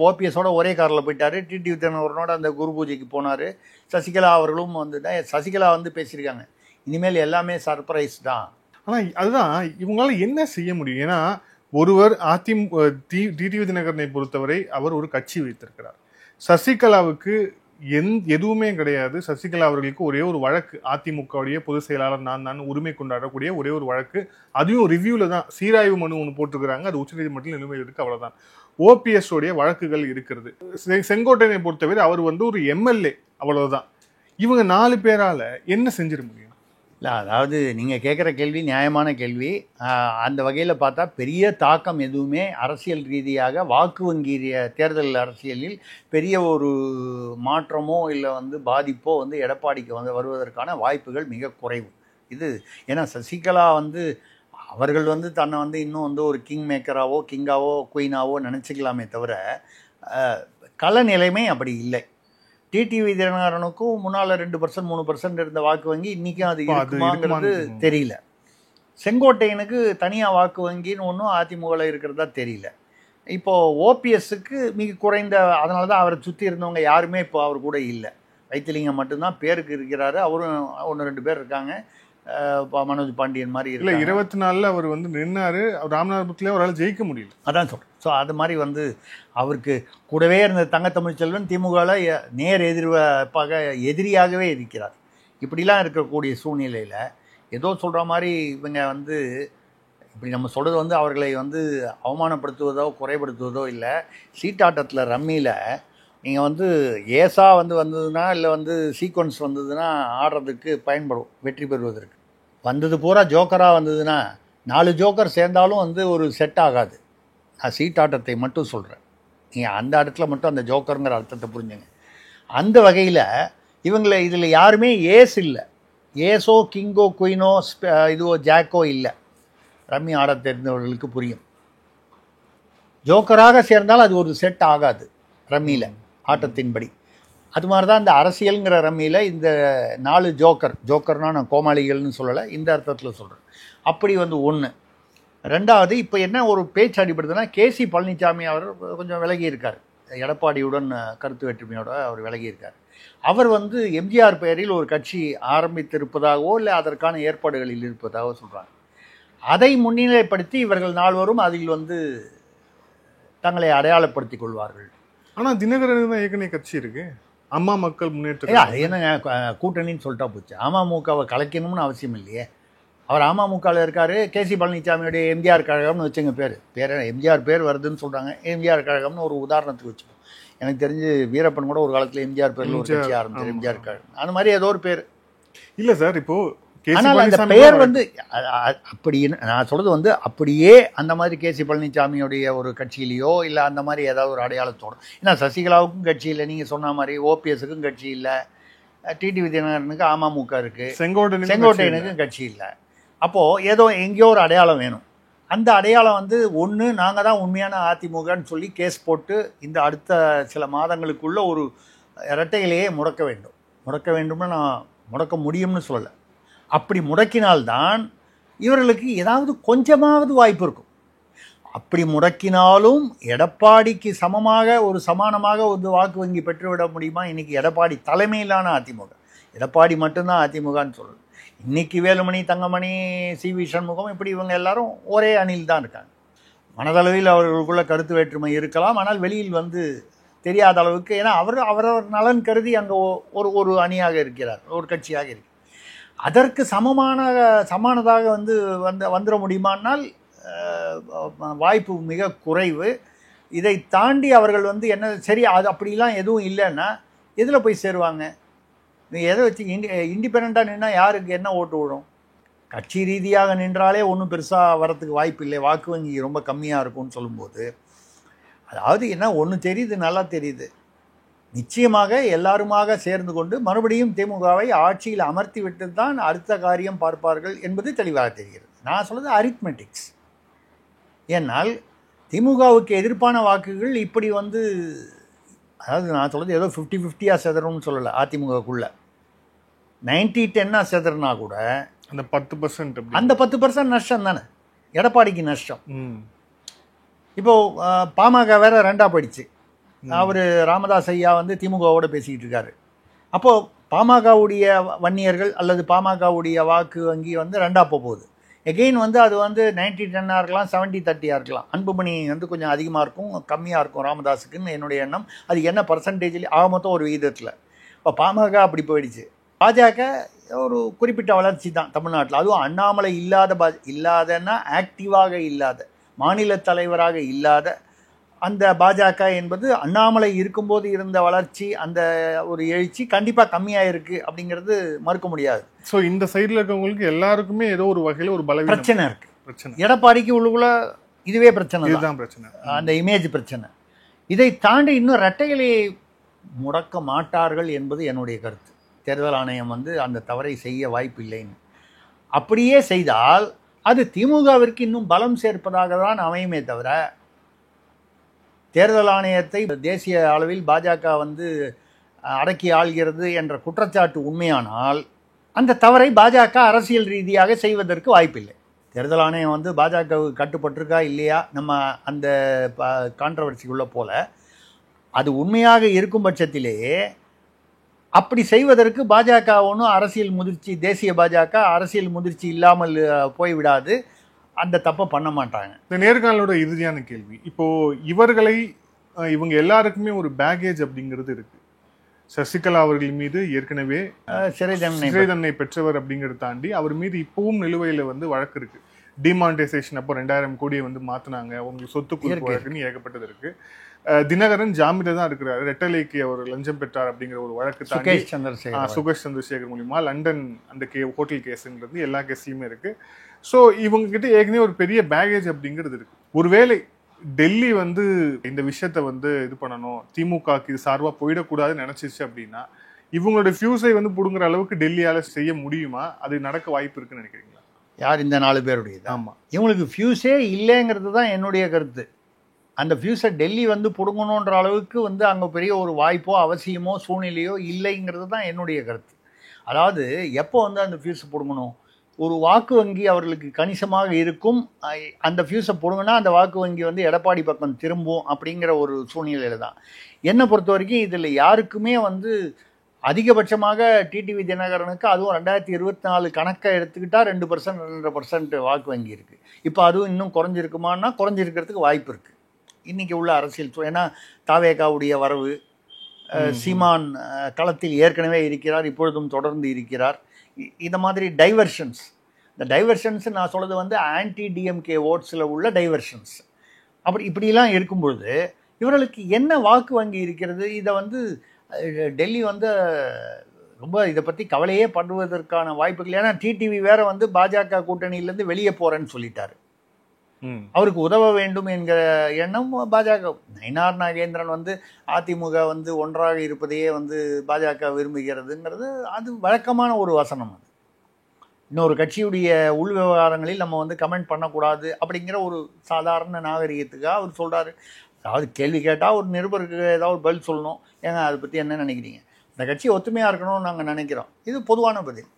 ஓபிஎஸோட ஒரே காரில் போயிட்டார். டிடிவி தினகரனோட அந்த குரு பூஜைக்கு போனார். சசிகலா அவர்களும் வந்து சசிகலா வந்து பேசியிருக்காங்க, இனிமேல் எல்லாமே சர்ப்ரைஸ் தான். ஆனால் அதுதான் இவங்களால என்ன செய்ய முடியும்? ஏன்னா ஒருவர் டிடிவி தினகரனை பொறுத்தவரை அவர் ஒரு கட்சி வைத்திருக்கிறார். சசிகலாவுக்கு எதுவுமே கிடையாது. சசிகலா அவர்களுக்கு ஒரே ஒரு வழக்கு, அதிமுகவுடைய பொதுச் செயலாளர் நான் உரிமை கொண்டாடக்கூடிய ஒரே ஒரு வழக்கு, அதுவும் ரிவ்யூல தான், சீராய்வு மனு ஒன்று போட்டிருக்கிறாங்க, அது உச்சநீதிமன்றத்தில் நிலுவையில் இருக்கு, அவ்வளவுதான். ஓபிஎஸ் உடைய வழக்குகள் இருக்கிறது. செங்கோட்டையனை பொறுத்தவரை அவர் வந்து ஒரு எம்எல்ஏ, அவ்வளவுதான். இவங்க 4 பேரால என்ன செஞ்சிட முடியும்? இல்லை, அதாவது நீங்கள் கேட்குற கேள்வி நியாயமான கேள்வி. அந்த வகையில் பார்த்தா பெரிய தாக்கம் எதுவுமே அரசியல் ரீதியாக வாக்கு வங்கி தேர்தல் அரசியலில் பெரிய ஒரு மாற்றமோ இல்லை வந்து பாதிப்போ வந்து எடப்பாடிக்கு வந்து வருவதற்கான வாய்ப்புகள் மிக குறைவு. இது ஏன்னா சசிகலா வந்து அவர்கள் வந்து தன்னை வந்து இன்னும் வந்து ஒரு கிங் மேக்கராவோ கிங்காவோ குயினாவோ நினச்சிக்கலாமே தவிர கள நிலைமை அப்படி இல்லை. டிடிவி தினகரனுக்கும் முன்னால் 2% 3% இருந்த வாக்கு வங்கி இன்றைக்கும் அது இருக்குமாங்கிறது தெரியல. செங்கோட்டையனுக்கு தனியாக வாக்கு வங்கின்னு ஒன்றும் அதிமுகவில் இருக்கிறதா தெரியல. இப்போது ஓபிஎஸ்க்கு மிக குறைந்த, அதனால தான் அவரை சுற்றி இருந்தவங்க யாருமே இப்போ அவர் கூட இல்லை. வைத்திலிங்கம் மட்டும்தான் பேருக்கு இருக்கிறாரு. அவரும் 1-2 பேர் இருக்காங்க. மனோஜ் பாண்டியன் மாதிரி இல்லை, 24 அவர் வந்து நின்னாரு. ராமநாதபுரத்துலேயே அவரால் ஜெயிக்க முடியல. அதான் சொல்கிறேன். ஸோ அது மாதிரி வந்து அவருக்கு கூடவே இருந்த தங்கத்தமிழ்ச்செல்வன் திமுகவில் நேர் எதிரியாகவே இருக்கிறார். இப்படிலாம் இருக்கக்கூடிய சூழ்நிலையில் ஏதோ சொல்கிற மாதிரி இவங்க வந்து இப்படி நம்ம சொல்கிறது வந்து அவர்களை வந்து அவமானப்படுத்துவதோ குறைபடுத்துவதோ இல்லை. சீட்டாட்டத்தில் ரம்மியில் நீங்கள் வந்து ஏசா வந்ததுன்னா இல்லை வந்து சீக்வன்ஸ் வந்ததுன்னா ஆடுறதுக்கு பயன்படும், வெற்றி பெறுவதற்கு. வந்தது பூரா ஜோக்கராக வந்ததுன்னா 4 ஜோக்கர் சேர்ந்தாலும் வந்து ஒரு செட் ஆகாது. நான் சீட்டாட்டத்தை மட்டும் சொல்கிறேன். நீங்கள் அந்த இடத்துல மட்டும் அந்த ஜோக்கருங்கிற அர்த்தத்தை புரிஞ்சுங்க. அந்த வகையில் இவங்களை இதில் யாருமே ஏஸ் இல்லை. ஏஸோ கிங்கோ குயினோ இதுவோ ஜாக்கோ இல்லை. ரம்மி ஆட தெரிந்தவர்களுக்கு புரியும். ஜோக்கராக சேர்ந்தால் அது ஒரு செட் ஆகாது ரம்மியில் ஆட்டத்தின்படி. அது மாதிரி தான் இந்த அரசியலுங்கிற ரம்மியில் இந்த 4 ஜோக்கர்னால் நான் கோமாளிகள்னு சொல்லலை, இந்த அர்த்தத்தில் சொல்கிறேன். அப்படி வந்து ஒன்று. ரெண்டாவது, இப்போ என்ன ஒரு பேச்சு அடிபடுதுன்னா கேசி பழனிசாமி அவர் கொஞ்சம் விலகி இருக்கார். எடப்பாடியுடன் கருத்து வேற்றுமையோட அவர் விலகி இருக்கார். அவர் வந்து எம்ஜிஆர் பெயரில் ஒரு கட்சி ஆரம்பித்திருப்பதாகவோ இல்லை அதற்கான ஏற்பாடுகளில் இருப்பதாகவோ சொல்கிறாங்க. அதை முன்னிலைப்படுத்தி இவர்கள் 4 அதில் வந்து தங்களை அடையாளப்படுத்திக் கொள்வார்கள். ஆனால் தினகரனுக்கு தான் ஏற்கனவே கட்சி இருக்கு. அம்மா மக்கள் முன்னேற்ற அது என்னங்க கூட்டணின்னு சொல்லிட்டா போச்சு. அமமுகவை கலைக்கணும்னு அவசியம் இல்லையே. அவர் அமமுகவில் இருக்கார். கேசி பழனிசாமியுடைய எம்ஜிஆர் கழகம்னு வச்சுங்க பேர் எம்ஜிஆர் பேர் வருதுன்னு சொல்கிறாங்க. எம்ஜிஆர் கழகம்னு ஒரு உதாரணத்துக்கு வச்சுக்கோம். எனக்கு தெரிஞ்சு வீரப்பன் கூட ஒரு காலத்தில் எம்ஜிஆர் பேரில் ஒரு கட்சி ஆரம்பிச்சார், எம்ஜிஆர் கழகம். அந்த மாதிரி ஏதோ ஒரு பேர் இல்லை சார். இப்போ ஆனால் அந்த பெயர் வந்து அப்படி நான் சொல்றது வந்து அப்படியே அந்த மாதிரி கேசி பழனிசாமியுடைய ஒரு கட்சியிலையோ இல்லை அந்த மாதிரி ஏதாவது ஒரு அடையாளத்தோடும். ஏன்னா சசிகலாவுக்கும் கட்சி இல்லை, நீங்கள் சொன்ன மாதிரி ஓபிஎஸ்க்கும் கட்சி இல்லை, டிடிவி தினகரனுக்கு அமமுக இருக்குது, செங்கோட்டையனுக்கும் கட்சி இல்லை. அப்போது ஏதோ எங்கேயோ ஒரு அடையாளம் வேணும். அந்த அடையாளம் வந்து ஒன்று நாங்கள் தான் உண்மையான அதிமுகன்னு சொல்லி கேஸ் போட்டு இந்த அடுத்த சில மாதங்களுக்குள்ள ஒரு இரட்டையிலேயே முடக்க வேண்டும்னு நான் முடக்க முடியும்னு சொல்லலை. அப்படி முடக்கினால்தான் இவர்களுக்கு ஏதாவது கொஞ்சமாவது வாய்ப்பு இருக்கும். அப்படி முடக்கினாலும் எடப்பாடிக்கு சமானமாக ஒரு வாக்கு வங்கி பெற்றுவிட முடியுமா? இன்றைக்கி எடப்பாடி தலைமையிலான அதிமுக, எடப்பாடி மட்டும்தான் அதிமுகன்னு சொல்லணும். இன்றைக்கி வேலுமணி, தங்கமணி, சி.வி. சண்முகம் இப்படி இவங்க எல்லாரும் ஒரே அணியில் தான் இருக்காங்க. மனதளவில் அவர்களுக்குள்ள கருத்து வேற்றுமை இருக்கலாம், ஆனால் வெளியில் வந்து தெரியாத அளவுக்கு. ஏன்னா அவரவர் நலன் கருதி அங்கே ஒரு அணியாக இருக்கிறார், ஒரு கட்சியாக இருக்கிறார். அதற்கு சமானதாக வந்துட முடியுமானால் வாய்ப்பு மிக குறைவு. இதை தாண்டி அவர்கள் வந்து என்ன சரி அது அப்படிலாம் எதுவும் இல்லைன்னா எதில் போய் சேருவாங்க? எதை வச்சு இண்டிபெண்ட்டாக நின்னா யாருக்கு என்ன ஓட்டு விடும்? கட்சி ரீதியாக நின்றாலே ஒன்றும் பெருசாக வரத்துக்கு வாய்ப்பு இல்லை, வாக்கு வங்கி ரொம்ப கம்மியாக இருக்கும்னு சொல்லும்போது, அதாவது என்ன ஒன்று தெரியுது, நல்லா தெரியுது, நிச்சயமாக எல்லாருமாக சேர்ந்து கொண்டு மறுபடியும் திமுகவை ஆட்சியில் அமர்த்தி விட்டு தான் அடுத்த காரியம் பார்ப்பார்கள் என்பது தெளிவாக தெரிகிறது. நான் சொல்வது அரித்மெட்டிக்ஸ். ஏன்னால் திமுகவுக்கு எதிர்ப்பான வாக்குகள் இப்படி வந்து, அதாவது நான் சொல்கிறது ஏதோ 50-50 செதறும்னு சொல்லலை. அதிமுகக்குள்ள 90-10 செதறினா கூட அந்த 10% அந்த 10% நஷ்டம் தானே எடப்பாடிக்கு நஷ்டம். இப்போது பாமக வேற ரெண்டாக போயிடுச்சு. அவர் ராமதாஸ் ஐயா வந்து திமுகவோட பேசிக்கிட்டு இருக்காரு. அப்போது பாமகவுடைய வன்னியர்கள் அல்லது பாமகவுடைய வாக்கு வங்கி வந்து ரெண்டாக போகுது. எகெயின் வந்து அது வந்து 90-10 இருக்கலாம், 70-30 இருக்கலாம். அன்புமணி வந்து கொஞ்சம் அதிகமாக இருக்கும், கம்மியாக இருக்கும் ராமதாஸுக்குன்னு என்னுடைய எண்ணம். அது என்ன பர்சன்டேஜில் ஆக மொத்தம் ஒரு விகிதத்தில். இப்போ பாமக அப்படி போயிடுச்சு. பாஜக ஒரு குறிப்பிட்ட வளர்ச்சி தான் தமிழ்நாட்டில். அதுவும் அண்ணாமலை இல்லாதன்னா ஆக்டிவாக இல்லாத, மாநில தலைவராக இல்லாத அந்த பாஜக என்பது அண்ணாமலை இருக்கும்போது இருந்த வளர்ச்சி, அந்த ஒரு எழுச்சி கண்டிப்பாக கம்மியாக இருக்குது அப்படிங்கிறது மறுக்க முடியாது. ஸோ இந்த சைடில் இருக்கவங்களுக்கு எல்லாருக்குமே ஏதோ ஒரு வகையில் ஒரு பிரச்சனை இருக்குது. எடப்பாடிக்கு உள்ளுக்குள்ள இதுவே பிரச்சனை தான், பிரச்சனை அந்த இமேஜ் பிரச்சனை. இதை தாண்டி இன்னும் ரெட்டையிலேயே முடக்க மாட்டார்கள் என்பது என்னுடைய கருத்து. தேர்தல் ஆணையம் வந்து அந்த தவறை செய்ய வாய்ப்பு இல்லைன்னு. அப்படியே செய்தால் அது திமுகவிற்கு இன்னும் பலம் சேர்ப்பதாக தான் அமையுமே தவிர, தேர்தல் ஆணையத்தை தேசிய அளவில் பாஜக வந்து அடக்கி ஆள்கிறது என்ற குற்றச்சாட்டு உண்மையானால் அந்த தவறை பாஜக அரசியல் ரீதியாக செய்வதற்கு வாய்ப்பில்லை. தேர்தல் ஆணையம் வந்து பாஜகவுக்கு கட்டுப்பட்டிருக்கா இல்லையா நம்ம அந்த கான்ட்ரவர்சிக்குள்ளே போல, அது உண்மையாக இருக்கும் பட்சத்திலேயே அப்படி செய்வதற்கு பாஜக ஒன்றும் அரசியல் முதிர்ச்சி, தேசிய பாஜக அரசியல் முதிர்ச்சி இல்லாமல் போய்விடாது, அந்த தப்பை பண்ண மாட்டாங்க. இந்த நேர்காணலோட இறுதியான கேள்வி, இப்போ இவங்க எல்லாருக்குமே ஒரு பேகேஜ் அப்படிங்கிறது இருக்கு. சசிகலா அவர்கள் மீது ஏற்கனவே சிறை தண்டனை பெற்றவர் அப்படிங்கிறத தாண்டி அவர் மீது இப்பவும் நிலுவையில் வந்து வழக்கு இருக்கு. டிமானிட்டைசேஷன் அப்போ 2000 கோடியை வந்து மாத்தினாங்க, உங்களுக்கு சொத்து குவிப்பு வழக்குன்னு ஏகப்பட்டது இருக்கு. தினகரன் ஜாமீன்ல தான் இருக்கிறாரு. ரெட்டலைக்கு அவர் லஞ்சம் பெற்றார் அப்படிங்கிற ஒரு வழக்கு தாண்டி சுகேஷ் சந்திரசேகர் மூலியமா லண்டன் அந்த ஹோட்டல் கேஸுங்கிறது எல்லா கேஸ்லயுமே இருக்கு. ஸோ இவங்க கிட்ட ஏற்கனவே ஒரு பெரிய பேகேஜ் அப்படிங்கிறது இருக்கு. ஒருவேளை டெல்லி வந்து இந்த விஷயத்த வந்து இது பண்ணணும், திமுகக்கு இது சார்பா போயிடக்கூடாதுன்னு நினைச்சிச்சு அப்படின்னா இவங்களோட ஃபியூஸை வந்து புடுங்குற அளவுக்கு டெல்லியால செய்ய முடியுமா? அது நடக்க வாய்ப்பு இருக்குன்னு நினைக்கிறீங்களா? யார் இந்த 4 பேருடைய? ஆமாம், இவங்களுக்கு ஃபியூஸே இல்லைங்கிறது தான் என்னுடைய கருத்து. அந்த ஃபியூஸை டெல்லி வந்து பிடுங்கணுன்ற அளவுக்கு வந்து அங்கே பெரிய ஒரு வாய்ப்போ அவசியமோ சூழ்நிலையோ இல்லைங்கிறது தான் என்னுடைய கருத்து. அதாவது எப்போ வந்து அந்த ஃபியூஸை பிடுங்கணும்? ஒரு வாக்கு வங்கி அவர்களுக்கு கணிசமாக இருக்கும், அந்த ஃபியூஸை பிடுங்கினா அந்த வாக்கு வங்கி வந்து எடப்பாடி பக்கம் திரும்பும் அப்படிங்கிற ஒரு சூழ்நிலையில் தான். என்னை பொறுத்த வரைக்கும் இதில் யாருக்குமே வந்து அதிகபட்சமாக டிடிவி தினகரனுக்கு, அதுவும் 2024 கணக்கை எடுத்துக்கிட்டால் 2%, 2.5% வாக்கு வங்கி இருக்குது. இப்போ அதுவும் இன்னும் குறைஞ்சிருக்குமான்னா குறைஞ்சிருக்கிறதுக்கு வாய்ப்பு இருக்குது இன்றைக்கி உள்ள அரசியல். ஏன்னா தாவேகாவுடைய வரவு, சீமான் களத்தில் ஏற்கனவே இருக்கிறார், இப்பொழுதும் தொடர்ந்து இருக்கிறார். இந்த மாதிரி டைவர்ஷன்ஸ், இந்த டைவர்ஷன்ஸ் நான் சொல்கிறது வந்து ஆன்டி டிஎம்கே ஓட்ஸில் உள்ள டைவர்ஷன்ஸ். இப்படிலாம் இருக்கும்பொழுது இவர்களுக்கு என்ன வாக்கு வங்கி இருக்கிறது? இதை வந்து டெல்லி வந்து ரொம்ப இதை பற்றி கவலையே பண்ணுவதற்கான வாய்ப்புகள். ஏன்னா டிடிவி வேற வந்து பாஜக கூட்டணியிலேருந்து வெளியே போகிறேன்னு சொல்லிட்டாரு. அவருக்கு உதவ வேண்டும் என்கிற எண்ணம் பாஜக. நயினார் நாகேந்திரன் வந்து அதிமுக வந்து ஒன்றாக இருப்பதையே வந்து பாஜக விரும்புகிறதுங்கிறது அது வழக்கமான ஒரு வசனம். அது இன்னொரு கட்சியுடைய உள் விவகாரங்களில் நம்ம வந்து கமெண்ட் பண்ணக்கூடாது அப்படிங்கிற ஒரு சாதாரண நாகரிகத்துக்காக அவர் சொல்கிறாரு. அதாவது கேள்வி கேட்டால் ஒரு நிருபருக்கு ஏதாவது பதில் சொல்லணும், ஏங்க அதை பற்றி என்ன நினைக்கிறீங்க, இந்த கட்சி ஒத்துமையாக இருக்கணும்னு நாங்கள் நினைக்கிறோம், இது பொதுவான பதில்.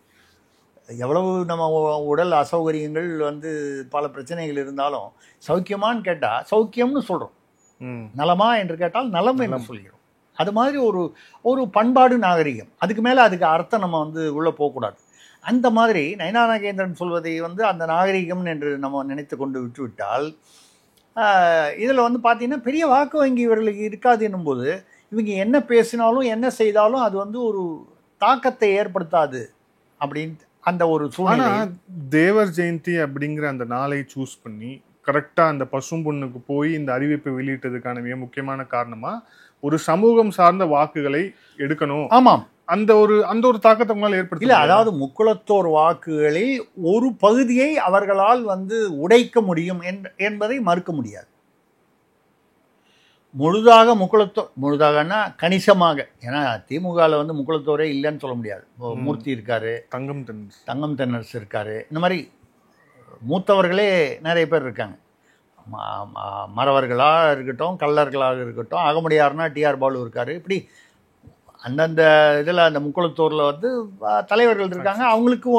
எவ்வளவு நம்ம உடல் அசௌகரியங்கள் வந்து பல பிரச்சனைகள் இருந்தாலும் சௌக்கியமானு கேட்டால் சௌக்கியம்னு சொல்கிறோம், நலமா என்று கேட்டால் நலம் என்று சொல்கிறோம். அது மாதிரி ஒரு பண்பாடு நாகரிகம். அதுக்கு மேலே அதுக்கு அர்த்தம் நம்ம வந்து உள்ளே போகக்கூடாது. அந்த மாதிரி நயினார் நாகேந்திரன் சொல்வதை வந்து அந்த நாகரிகம் என்று நம்ம நினைத்து கொண்டு விட்டுவிட்டால் இதில் வந்து பார்த்தீங்கன்னா பெரிய வாக்கு வங்கி இவர்களுக்கு இருக்காது என்னும்போது இவங்க என்ன பேசினாலும் என்ன செய்தாலும் அது வந்து ஒரு தாக்கத்தை ஏற்படுத்தாது அப்படின்னு அந்த ஒரு சூழ்நிலை. தேவர் ஜெயந்தி அப்படிங்கிற அந்த நாளை சூஸ் பண்ணி கரெக்டாக அந்த பசும்பொண்ணுக்கு போய் இந்த அறிவிப்பை வெளியிட்டதுக்கான மிக முக்கியமான காரணமா ஒரு சமூகம் சார்ந்த வாக்குகளை எடுக்கணும். ஆமாம், அந்த ஒரு தாக்கத்தை உங்களால் ஏற்படுத்த இல்லை. அதாவது முக்குளத்தோர் வாக்குகளில் ஒரு பகுதியை அவர்களால் வந்து உடைக்க முடியும் என்பதை மறுக்க முடியாது. முழுதாகனா கணிசமாக, ஏன்னா திமுகவில் வந்து முக்குளத்தோரே இல்லைன்னு சொல்ல முடியாது. மூர்த்தி இருக்காரு, தங்கம் தென்னரசு இருக்காரு, இந்த மாதிரி மூத்தவர்களே நிறைய பேர் இருக்காங்க. மறவர்களாக இருக்கட்டும், கள்ளர்களாக இருக்கட்டும், அகமுடையார்னா டிஆர் பாலு இருக்காரு. இப்படி அந்தந்த இதில் அந்த முக்குளத்தூரில் வந்து தலைவர்கள் இருக்காங்க. அவங்களுக்கும்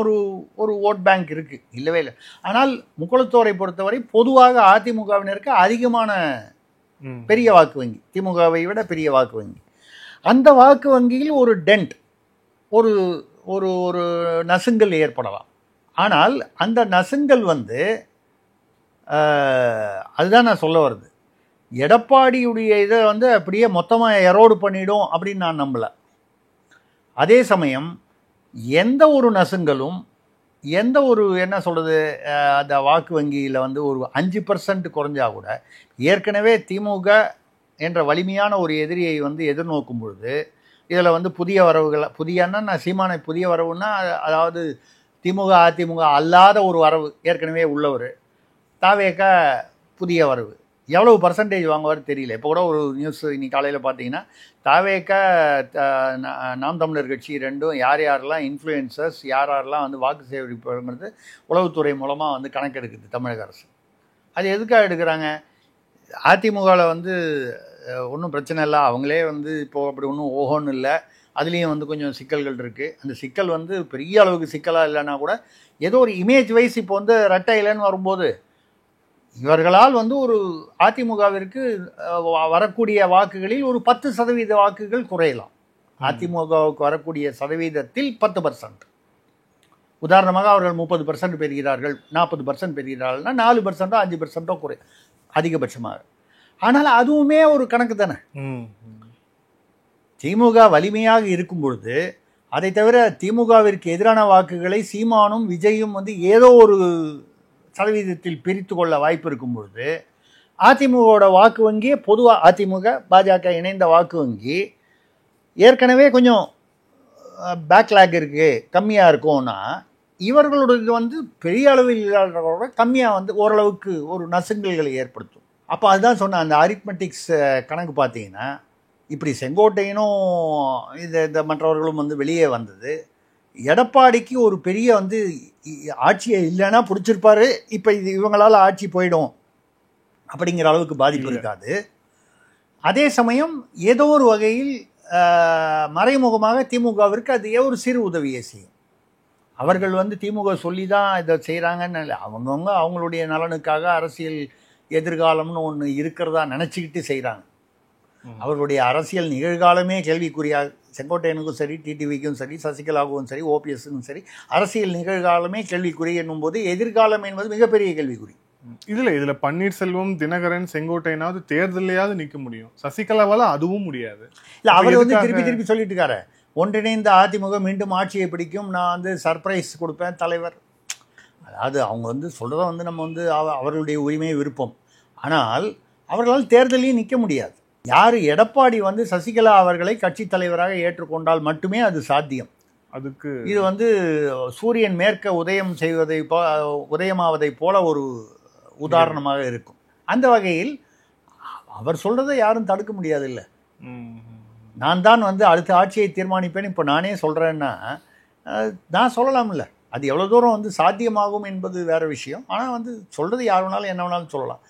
ஒரு ஓட் பேங்க் இருக்குது, இல்லவே இல்லை. ஆனால் முக்குளத்தூரை பொறுத்தவரை பொதுவாக அதிமுகவினருக்கு அதிகமான பெரிய வாக்கு வங்கி, திமுகவை விட பெரிய வாக்கு வங்கி. அந்த வாக்கு வங்கியில் ஒரு டென்ட், ஒரு ஒரு ஒரு நசுங்கல் ஏற்படலாம். ஆனால் அந்த நசுங்கல் வந்து அதுதான் நான் சொல்ல வருது, எடப்பாடியுடைய இதை வந்து அப்படியே மொத்தமாக எரோடு பண்ணிடும் அப்படின்னு நான் நம்பலை. அதே சமயம் எந்த ஒரு நசுங்கலும், எந்த ஒரு என்ன சொல்கிறது, அந்த வாக்கு வங்கியில் வந்து ஒரு 5% குறைஞ்சா கூட ஏற்கனவே திமுக என்ற வலிமையான ஒரு எதிரியை வந்து எதிர்நோக்கும் பொழுது இதில் வந்து புதிய வரவுகள், புதியன்னா நான் சீமானை புதிய வரவுன்னா அதாவது திமுக அதிமுக அல்லாத ஒரு வரவு ஏற்கனவே உள்ளவர், தாவேக புதிய வரவு. எவ்வளவு பர்சன்டேஜ் வாங்குவார் தெரியல. இப்போ கூட ஒரு நியூஸ் இன்னைக்கு காலையில் பார்த்தீங்கன்னா தாவேக நாம் தமிழர் கட்சி ரெண்டும் யாரெல்லாம் இன்ஃப்ளூயன்சர்ஸ், யாரெல்லாம் வந்து வாக்கு சேகரிப்புங்கிறது உளவுத்துறை மூலமாக வந்து கணக்கெடுக்குது தமிழக அரசு. அது எதுக்காக எடுக்கிறாங்க? அதிமுகவில் வந்து ஒன்றும் பிரச்சனை இல்லை, அவங்களே வந்து இப்போது அப்படி ஒன்றும் ஓஹோன்னு இல்லை, அதுலேயும் வந்து கொஞ்சம் சிக்கல்கள் இருக்குது. அந்த சிக்கல் வந்து பெரிய அளவுக்கு சிக்கலாக இல்லைன்னா கூட ஏதோ ஒரு இமேஜ் வைஸ் இப்போ வந்து ரெட்டை இல்லைன்னு வரும்போது இவர்களால் வந்து ஒரு அதிமுகவிற்கு வரக்கூடிய வாக்குகளில் ஒரு 10% வாக்குகள் குறையலாம். அதிமுகவுக்கு வரக்கூடிய சதவீதத்தில் 10%. உதாரணமாக அவர்கள் 30% பெறுகிறார்கள், 40% பெறுகிறார்கள்னா 4% 5% குறை அதிகபட்சமாக. ஆனால் அதுவுமே ஒரு கணக்கு தானே. திமுக வலிமையாக இருக்கும் பொழுது அதை தவிர திமுகவிற்கு எதிரான வாக்குகளை சீமானும் விஜயும் வந்து ஏதோ ஒரு சதவீதத்தில் பிரித்து கொள்ள வாய்ப்பு இருக்கும் பொழுது அதிமுகவோட வாக்கு வங்கியே பொதுவாக அதிமுக பாஜக இணைந்த வாக்கு வங்கி ஏற்கனவே கொஞ்சம் பேக்லாக் இருக்குது, கம்மியாக இருக்கும்னா இவர்களுடைய வந்து பெரிய அளவில் இல்லாதவரோட கம்மியாக வந்து ஓரளவுக்கு ஒரு நசுங்கல்களை ஏற்படுத்தும். அப்போ அதுதான் சொன்ன அந்த அரித்மெட்டிக்ஸ் கணக்கு பார்த்தீங்கன்னா இப்படி செங்கோட்டையனும் இந்த மற்றவர்களும் வந்து வெளியே வந்தது. எடப்பாடிக்கு ஒரு பெரிய வந்து ஆட்சியை இல்லைன்னா பிடிச்சிருப்பாரு, இப்போ இது இவங்களால் ஆட்சி போயிடும் அப்படிங்கிற அளவுக்கு பாதிப்பு இருக்காது. அதே சமயம் ஏதோ ஒரு வகையில் மறைமுகமாக திமுகவிற்கு அது ஒரு சிறு உதவியை செய்யும். அவர்கள் வந்து திமுக சொல்லி தான் இதை செய்கிறாங்கன்னு இல்லை, அவங்கவுங்க அவங்களுடைய நலனுக்காக அரசியல் எதிர்காலம்னு ஒன்று இருக்கிறதா நினச்சிக்கிட்டு செய்கிறாங்க. அவர்களுடைய அரசியல் நிகழ்காலமே கேள்விக்குறியாக, செங்கோட்டையனுக்கும் சரி, டிடிவிக்கும் சரி, சசிகலாவுக்கும் சரி, ஓபிஎஸ்க்கும் சரி, அரசியல் நிகழ்காலமே கேள்விக்குறி என்னும்போது எதிர்காலம் என்பது மிகப்பெரிய கேள்விக்குறி. இதுல பன்னீர்செல்வம், தினகரன், செங்கோட்டையனாவது தேர்தலையாவது நிக்க முடியும். சசிகலாவால அதுவும் முடியாது. இல்ல அவர் வந்து திருப்பி சொல்லிட்டு இருக்காரு, ஒன்றிணைந்த அதிமுக மீண்டும் ஆட்சியை பிடிக்கும், நான் வந்து சர்ப்ரைஸ் கொடுப்பேன் தலைவர். அதாவது அவங்க வந்து சொல்றத வந்து நம்ம வந்து அவர்களுடைய உரிமை விருப்பம். ஆனால் அவர்களால் தேர்தலையும் நிற்க முடியாது. யார் எடப்பாடி வந்து சசிகலா அவர்களை கட்சி தலைவராக ஏற்றுக்கொண்டால் மட்டுமே அது சாத்தியம். அதுக்கு இது வந்து சூரியன் மேற்க உதயமாவதை போல ஒரு உதாரணமாக இருக்கும். அந்த வகையில் அவர் சொல்றதை யாரும் தடுக்க முடியாது. இல்லை, நான் தான் வந்து அடுத்த ஆட்சியை தீர்மானிப்பேன் இப்போ நானே சொல்றேன்னா நான் சொல்லலாம்ல. அது எவ்வளோ தூரம் வந்து சாத்தியமாகும் என்பது வேற விஷயம். ஆனால் வந்து சொல்றது யார் வேணாலும் என்ன வேணாலும் சொல்லலாம்.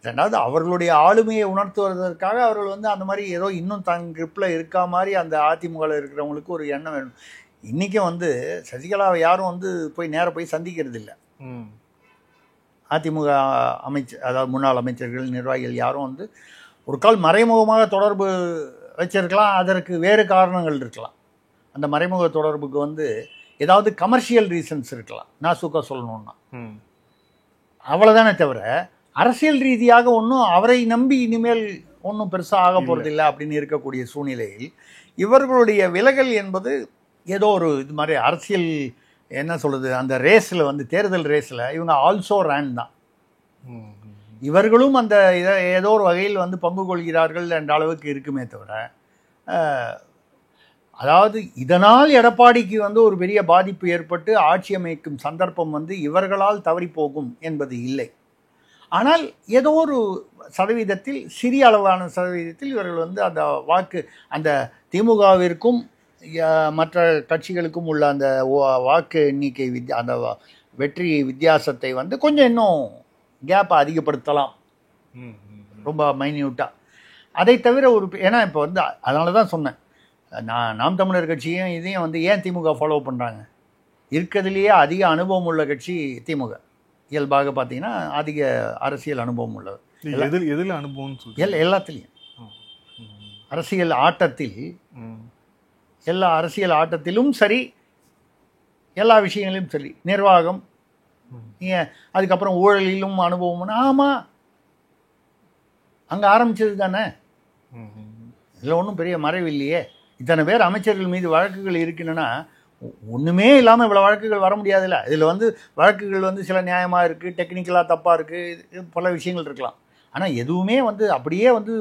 ரெண்டாவது, அவர்களுடைய ஆளுமையை உணர்த்துவதற்காக அவர்கள் வந்து அந்த மாதிரி ஏதோ இன்னும் தன் கிரிப்பில் இருக்கா மாதிரி அந்த அதிமுகவில் இருக்கிறவங்களுக்கு ஒரு எண்ணம் வேணும். இன்றைக்கும் வந்து சசிகலாவை யாரும் வந்து நேராக போய் சந்திக்கிறது இல்லை. அதிமுக அதாவது முன்னாள் அமைச்சர்கள், நிர்வாகிகள் யாரும் வந்து ஒரு கால் மறைமுகமாக தொடர்பு வச்சிருக்கலாம். அதற்கு வேறு காரணங்கள் இருக்கலாம். அந்த மறைமுக தொடர்புக்கு வந்து ஏதாவது கமர்ஷியல் ரீசன்ஸ் இருக்கலாம். நாசூக்கா சொல்லணும்னா அவ்வளோதானே தவிர அரசியல் ரீதியாக ஒன்றும் அவரை நம்பி இனிமேல் ஒன்றும் பெருசாக ஆக போகிறதில்லை அப்படின்னு இருக்கக்கூடிய சூழ்நிலையில் இவர்களுடைய விலகல் என்பது ஏதோ ஒரு இது மாதிரி அரசியல் என்ன சொல்கிறது, அந்த ரேஸில் வந்து தேர்தல் ரேஸில் இவங்க ஆல்சோ ரேன் தான். இவர்களும் அந்த ஏதோ ஒரு வகையில் வந்து பங்கு கொள்கிறார்கள் என்ற அளவுக்கு இருக்குமே தவிர, அதாவது இதனால் எடப்பாடிக்கு வந்து ஒரு பெரிய பாதிப்பு ஏற்பட்டு ஆட்சி அமைக்கும் சந்தர்ப்பம் வந்து இவர்களால் தவறி போகும் என்பது இல்லை. ஆனால் ஏதோ ஒரு சதவீதத்தில், சிறிய அளவான சதவீதத்தில் இவர்கள் வந்து அந்த வாக்கு, அந்த திமுகவிற்கும் மற்ற கட்சிகளுக்கும் உள்ள அந்த வாக்கு எண்ணிக்கை அந்த வெற்றி வித்தியாசத்தை வந்து கொஞ்சம் இன்னும் கேப்பை அதிகப்படுத்தலாம், ரொம்ப மைன்யூட்டாக. அதை தவிர ஏன்னா இப்போ வந்து அதனால தான் சொன்னேன், நாம் தமிழர் கட்சியும் இதையும் வந்து ஏன் திமுக ஃபாலோ பண்ணுறாங்க. இருக்கிறதுலையே அதிக அனுபவம் உள்ள கட்சி திமுக. இயல்பாக பார்த்தீங்கன்னா அதிக அரசியல் அனுபவம் உள்ளவர். எதில் அனுபவம்? எல்லாத்துலேயும், அரசியல் ஆட்டத்தில், எல்லா அரசியல் ஆட்டத்திலும் சரி, எல்லா விஷயங்களிலும் சரி, நிர்வாகம், அதுக்கப்புறம் ஊழலிலும் அனுபவம்னா, ஆமாம் அங்கே ஆரம்பித்தது தானே. இதில் ஒன்றும் பெரிய மறைவு இல்லையே. இத்தனை பேர் அமைச்சர்கள் மீது வழக்குகள் இருக்குன்னா ஒன்றுமே இல்லாமல் இவ்வளோ வழக்குகள் வர முடியாதுல்ல. இதில் வந்து வழக்குகள் வந்து சில நியாயமாக இருக்குது, டெக்னிக்கலாக தப்பாக இருக்குது, பல விஷயங்கள் இருக்கலாம். ஆனால் எதுவுமே வந்து அப்படியே வந்து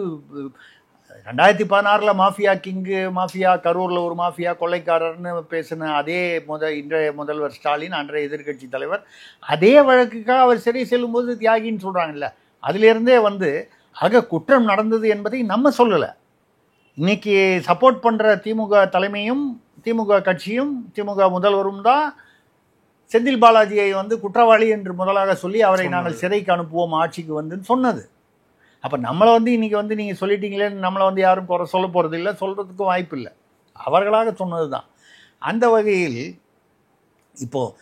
2016 மாஃபியா கிங்கு, மாஃபியா கரூரில் ஒரு மாஃபியா கொள்ளைக்காரர்னு பேசின அதே இன்றைய முதல்வர் ஸ்டாலின், அன்றைய எதிர்கட்சி தலைவர், அதே வழக்குக்காக அவர் சிறை செல்லும்போது தியாகின்னு சொல்கிறாங்கல்ல. அதிலிருந்தே வந்து ஆக குற்றம் நடந்தது என்பதை நம்ம சொல்லலை. இன்னைக்கு சப்போர்ட் பண்ணுற திமுக தலைமையும் திமுக கட்சியும் திமுக முதல்வரும் தான் செந்தில் பாலாஜியை வந்து குற்றவாளி என்று முதலாக சொல்லி அவரை நாங்கள் சிறைக்கு அனுப்புவோம் ஆட்சிக்கு வந்துன்னு சொன்னது. அப்போ நம்மளை வந்து இன்றைக்கி வந்து நீங்கள் சொல்லிட்டீங்களேன்னு நம்மளை வந்து யாரும் குறை சொல்ல போகிறது இல்லை, சொல்கிறதுக்கும் வாய்ப்பு இல்லை. அவர்களாக சொன்னது தான். அந்த வகையில் இப்போது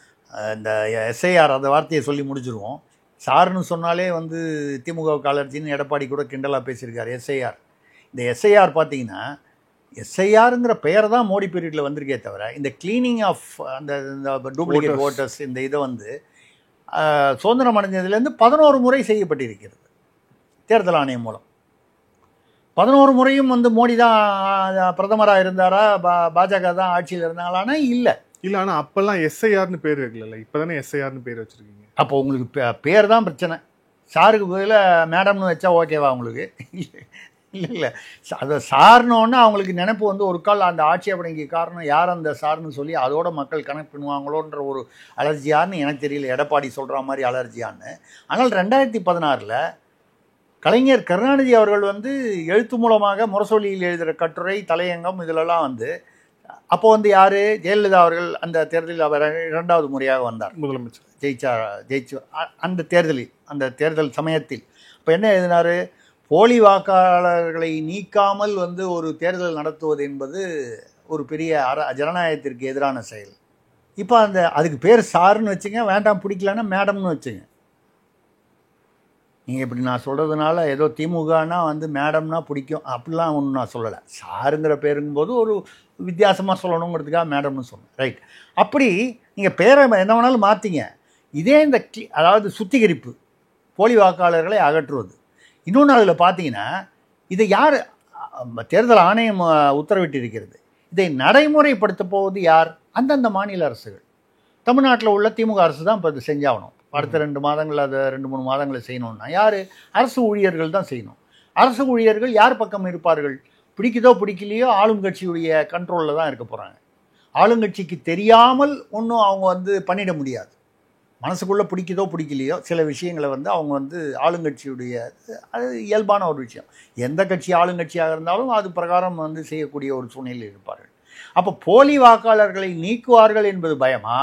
இந்த எஸ்ஐஆர் அந்த வார்த்தையை சொல்லி முடிச்சிருவோம். சார்னு சொன்னாலே வந்து திமுக அலர்ஜின்னு எடப்பாடி கூட கிண்டலாக பேசியிருக்கார். எஸ்ஐஆர், இந்த எஸ்ஐஆர் பார்த்தீங்கன்னா, எஸ்ஐஆருங்கிற பெயர் தான் மோடி பீரியடில் வந்திருக்கே தவிர இந்த கிளீனிங் ஆஃப் அந்த டூப்ளிகேட் ஓட்டர்ஸ் இந்த இதை வந்து சுதந்திரம் அடைஞ்சதுலேருந்து 11 முறை செய்யப்பட்டிருக்கிறது தேர்தல் ஆணையம் மூலம். 11 முறையும் வந்து மோடி தான் பிரதமராக இருந்தாரா, பாஜக தான் ஆட்சியில் இருந்தாங்களான்னா இல்லை. ஆனால் அப்போல்லாம் எஸ்ஐஆர்னு பேர் இருக்குல்ல, இப்போ தானே எஸ்ஐஆர்னு பேர் வச்சுருக்கீங்க. அப்போ உங்களுக்கு பேர் தான் பிரச்சனை. சாருக்கு பதிலாக மேடம்னு வச்சா ஓகேவா உங்களுக்கு? இல்லை, அதை சார்னோன்னா அவங்களுக்கு நினைப்பு வந்து ஒரு கால் அந்த ஆட்சி அப்படிங்க காரணம் யார் அந்த சார்னு சொல்லி அதோட மக்கள் கனெக்ட் பண்ணுவாங்களோன்ற ஒரு அலர்ஜியான்னு எனக்கு தெரியல, எடப்பாடி சொல்கிற மாதிரி அலர்ஜியான்னு. ஆனால் 2016 கலைஞர் கருணாநிதி அவர்கள் வந்து எழுத்து மூலமாக முரசொலியில் எழுதுகிற கட்டுரை, தலையங்கம் இதிலெல்லாம் வந்து அப்போ வந்து யார், ஜெயலலிதா அவர்கள் அந்த தேர்தலில் அவர் 2வது முறையாக வந்தார், முதலமைச்சர் ஜெயிச்சு அந்த தேர்தலில், அந்த தேர்தல் சமயத்தில். இப்போ என்ன எழுதினார், போலி வாக்காளர்களை நீக்காமல் வந்து ஒரு தேர்தல் நடத்துவது என்பது ஒரு பெரிய ஜனநாயகத்திற்கு எதிரான செயல். இப்போ அதுக்கு பேர் சார்னு வச்சுங்க, வேண்டாம் பிடிக்கலன்னா மேடம்னு வச்சுங்க. நீங்கள் இப்படி நான் சொல்கிறதுனால ஏதோ திமுகனா வந்து மேடம்னா பிடிக்கும் அப்படிலாம் ஒன்றும் நான் சொல்லலை. சாருங்கிற பேருங்கும்போது ஒரு வித்தியாசமாக சொல்லணுங்கிறதுக்காக மேடம்னு சொன்னேன். ரைட். அப்படி நீங்கள் பேரை என்ன வேணாலும் மாற்றிங்க. இதே இந்த அதாவது சுத்திகரிப்பு, போலி வாக்காளர்களை அகற்றுவது. இன்னொன்று அதில் பார்த்தீங்கன்னா இதை யார் தேர்தல் ஆணையம் உத்தரவிட்டிருக்கிறது. இதை நடைமுறைப்படுத்த போவது யார்? அந்தந்த மாநில அரசுகள். தமிழ்நாட்டில் உள்ள திமுக அரசு தான் இப்போ இது செஞ்சாகணும். அடுத்த 2 மாதங்கள் அதை 2-3 மாதங்களை செய்யணும்னா யார்? அரசு ஊழியர்கள் தான் செய்யணும். அரசு ஊழியர்கள் யார் பக்கம் இருப்பார்கள்? பிடிக்குதோ பிடிக்கலையோ ஆளுங்கட்சியுடைய கண்ட்ரோலில் தான் இருக்க போகிறாங்க. ஆளுங்கட்சிக்கு தெரியாமல் ஒன்றும் அவங்க பண்ணிட முடியாது. மனசுக்குள்ளே பிடிக்குதோ பிடிக்கலையோ சில விஷயங்களை அவங்க ஆளுங்கட்சியுடைய அது இயல்பான ஒரு விஷயம். எந்த கட்சி ஆளுங்கட்சியாக இருந்தாலும் அது பிரகாரம் செய்யக்கூடிய ஒரு சூழ்நிலையில் இருப்பார்கள். அப்போ போலி வாக்காளர்களை நீக்குவார்கள் என்பது பயமா,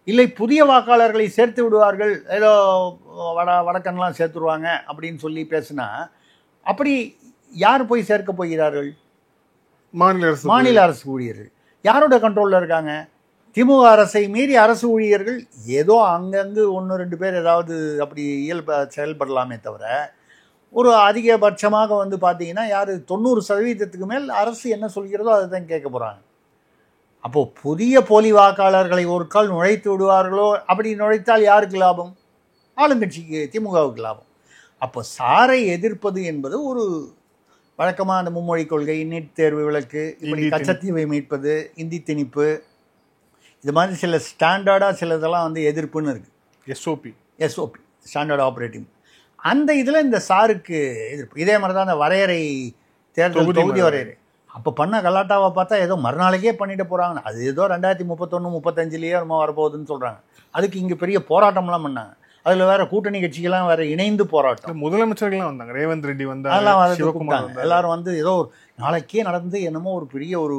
இல்லை புதிய வாக்காளர்களை சேர்த்து விடுவார்கள், ஏதோ வடக்கன்லாம் சேர்த்துருவாங்க அப்படின்னு சொல்லி பேசுனா, அப்படி யார் போய் சேர்க்க போகிறார்கள்? மாநில அரசு ஊழியர்கள். யாரோட கண்ட்ரோலில் இருக்காங்க? திமுக அரசை மீறி அரசு ஊழியர்கள் ஏதோ அங்கங்கு 1-2 பேர் ஏதாவது அப்படி செயல்படலாமே தவிர, ஒரு அதிகபட்சமாக பார்த்தீங்கன்னா யார் 90% மேல் அரசு என்ன சொல்கிறதோ அதை தான் கேட்க போகிறாங்க. அப்போது புதிய போலி வாக்காளர்களை ஒரு கால் நுழைத்து விடுவார்களோ? அப்படி நுழைத்தால் யாருக்கு லாபம்? ஆளுங்கட்சிக்கு, திமுகவுக்கு லாபம். அப்போ சாரை எதிர்ப்பது என்பது ஒரு வழக்கமாக அந்த மும்மொழி கொள்கை, நீட் தேர்வு விலக்கு, இப்படி கச்சத்தீவை மீட்பது, இந்தி திணிப்பு, இது மாதிரி சில ஸ்டாண்டர்டாக சிலதெல்லாம் எதிர்ப்புன்னு இருக்குது. SOP standard operating. அந்த இதில் இந்த சாருக்கு எதிர்ப்பு. இதே மாதிரி தான் அந்த வரையறை தேர்தல் தொகுதி வரையறை அப்போ பண்ண கலாட்டாவை பார்த்தா ஏதோ மறுநாளைக்கே பண்ணிட்டு போகிறாங்க. அது ஏதோ 2031-35 நம்ம வரப்போகுதுன்னு சொல்கிறாங்க. அதுக்கு இங்கே பெரிய போராட்டம்லாம் பண்ணாங்க. அதில் வேற கூட்டணி கட்சிகள்லாம் வேற இணைந்து போராட்டம். முதலமைச்சர்கள்லாம் வந்தாங்க, ரேவந்த் ரெட்டி வந்தாங்க. எல்லாரும் ஏதோ நாளைக்கே நடந்து என்னமோ ஒரு பெரிய ஒரு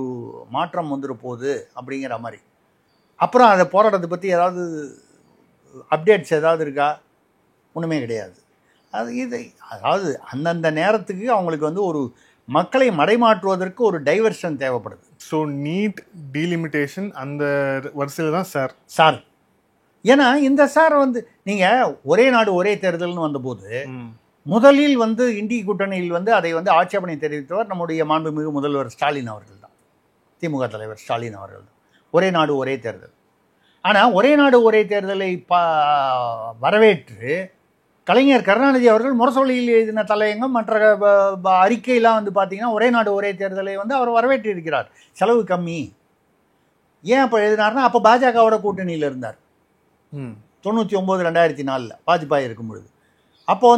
மாற்றம் வந்துட போகுது அப்படிங்கிற மாதிரி. அப்புறம் அந்த போராட்டத்தை பற்றி ஏதாவது அப்டேட்ஸ் ஏதாவது இருக்கா? ஒன்றுமே கிடையாது. அதாவது அந்தந்த நேரத்துக்கு அவங்களுக்கு ஒரு மக்களை மடைமாற்றுவதற்கு ஒரு டைவர்ஷன் தேவைப்படுது. ஸோ நீட் டீலிமிட்டேஷன் அந்த வரிசையில் தான் சார். ஏன்னா இந்த சார் நீங்கள் ஒரே நாடு ஒரே தேர்தல்னு வந்தபோது முதலில் இந்திய கூட்டணியில் அதை ஆட்சேபனை தெரிவித்தவர் நம்முடைய மாண்புமிகு முதல்வர் ஸ்டாலின் அவர்கள் தான், திமுக தலைவர் ஸ்டாலின் அவர்கள் தான். ஒரே நாடு ஒரே தேர்தல். ஆனால் ஒரே நாடு ஒரே தேர்தலை வரவேற்று கலைஞர் கருணாநிதி அவர்கள் முரசொலியில் எழுதின தலையங்கம் மற்ற அறிக்கையெல்லாம் பார்த்தீங்கன்னா ஒரே நாடு ஒரே தேர்தலை அவர் வரவேற்று இருக்கிறார். செலவு கம்மி. ஏன் அப்போ எழுதினார்னா, அப்போ பாஜகவோட கூட்டணியில் இருந்தார் 99-2004 வாஜ்பாய் இருக்கும் பொழுது. அப்போ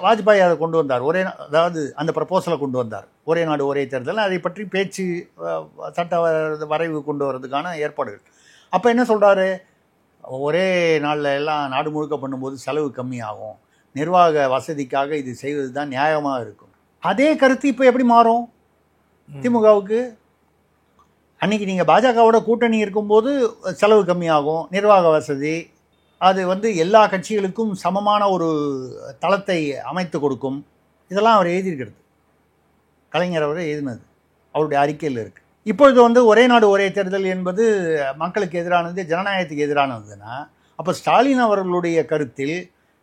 வாஜ்பாய் அதை கொண்டு வந்தார். அதாவது அந்த ப்ரப்போசலை கொண்டு வந்தார், ஒரே நாடு ஒரே தேர்தல். அதை பற்றி பேச்சு சட்ட வரைவு கொண்டு வர்றதுக்கான ஏற்பாடுகள். அப்போ என்ன சொல்கிறாரு? ஒரே நாளில் எல்லாம் நாடு முழுக்க பண்ணும்போது செலவு கம்மியாகும், நிர்வாக வசதிக்காக இது செய்வது தான் நியாயமாக இருக்கும். அதே கருத்து இப்போ எப்படி மாறும் திமுகவுக்கு? அன்றைக்கி நீங்கள் பாஜகவோட கூட்டணி இருக்கும்போது செலவு கம்மியாகும், நிர்வாக வசதி, அது எல்லா கட்சிகளுக்கும் சமமான ஒரு தளத்தை அமைத்து கொடுக்கும். இதெல்லாம் அவர் எழுதியிருக்கிறது, கலைஞர் அவர் எழுதினது, அவருடைய அறிக்கையில் இருக்குது. இப்பொழுது ஒரே நாடு ஒரே தேர்தல் என்பது மக்களுக்கு எதிரானது, ஜனநாயகத்துக்கு எதிரானதுன்னா, அப்போ ஸ்டாலின் அவர்களுடைய கருத்தில்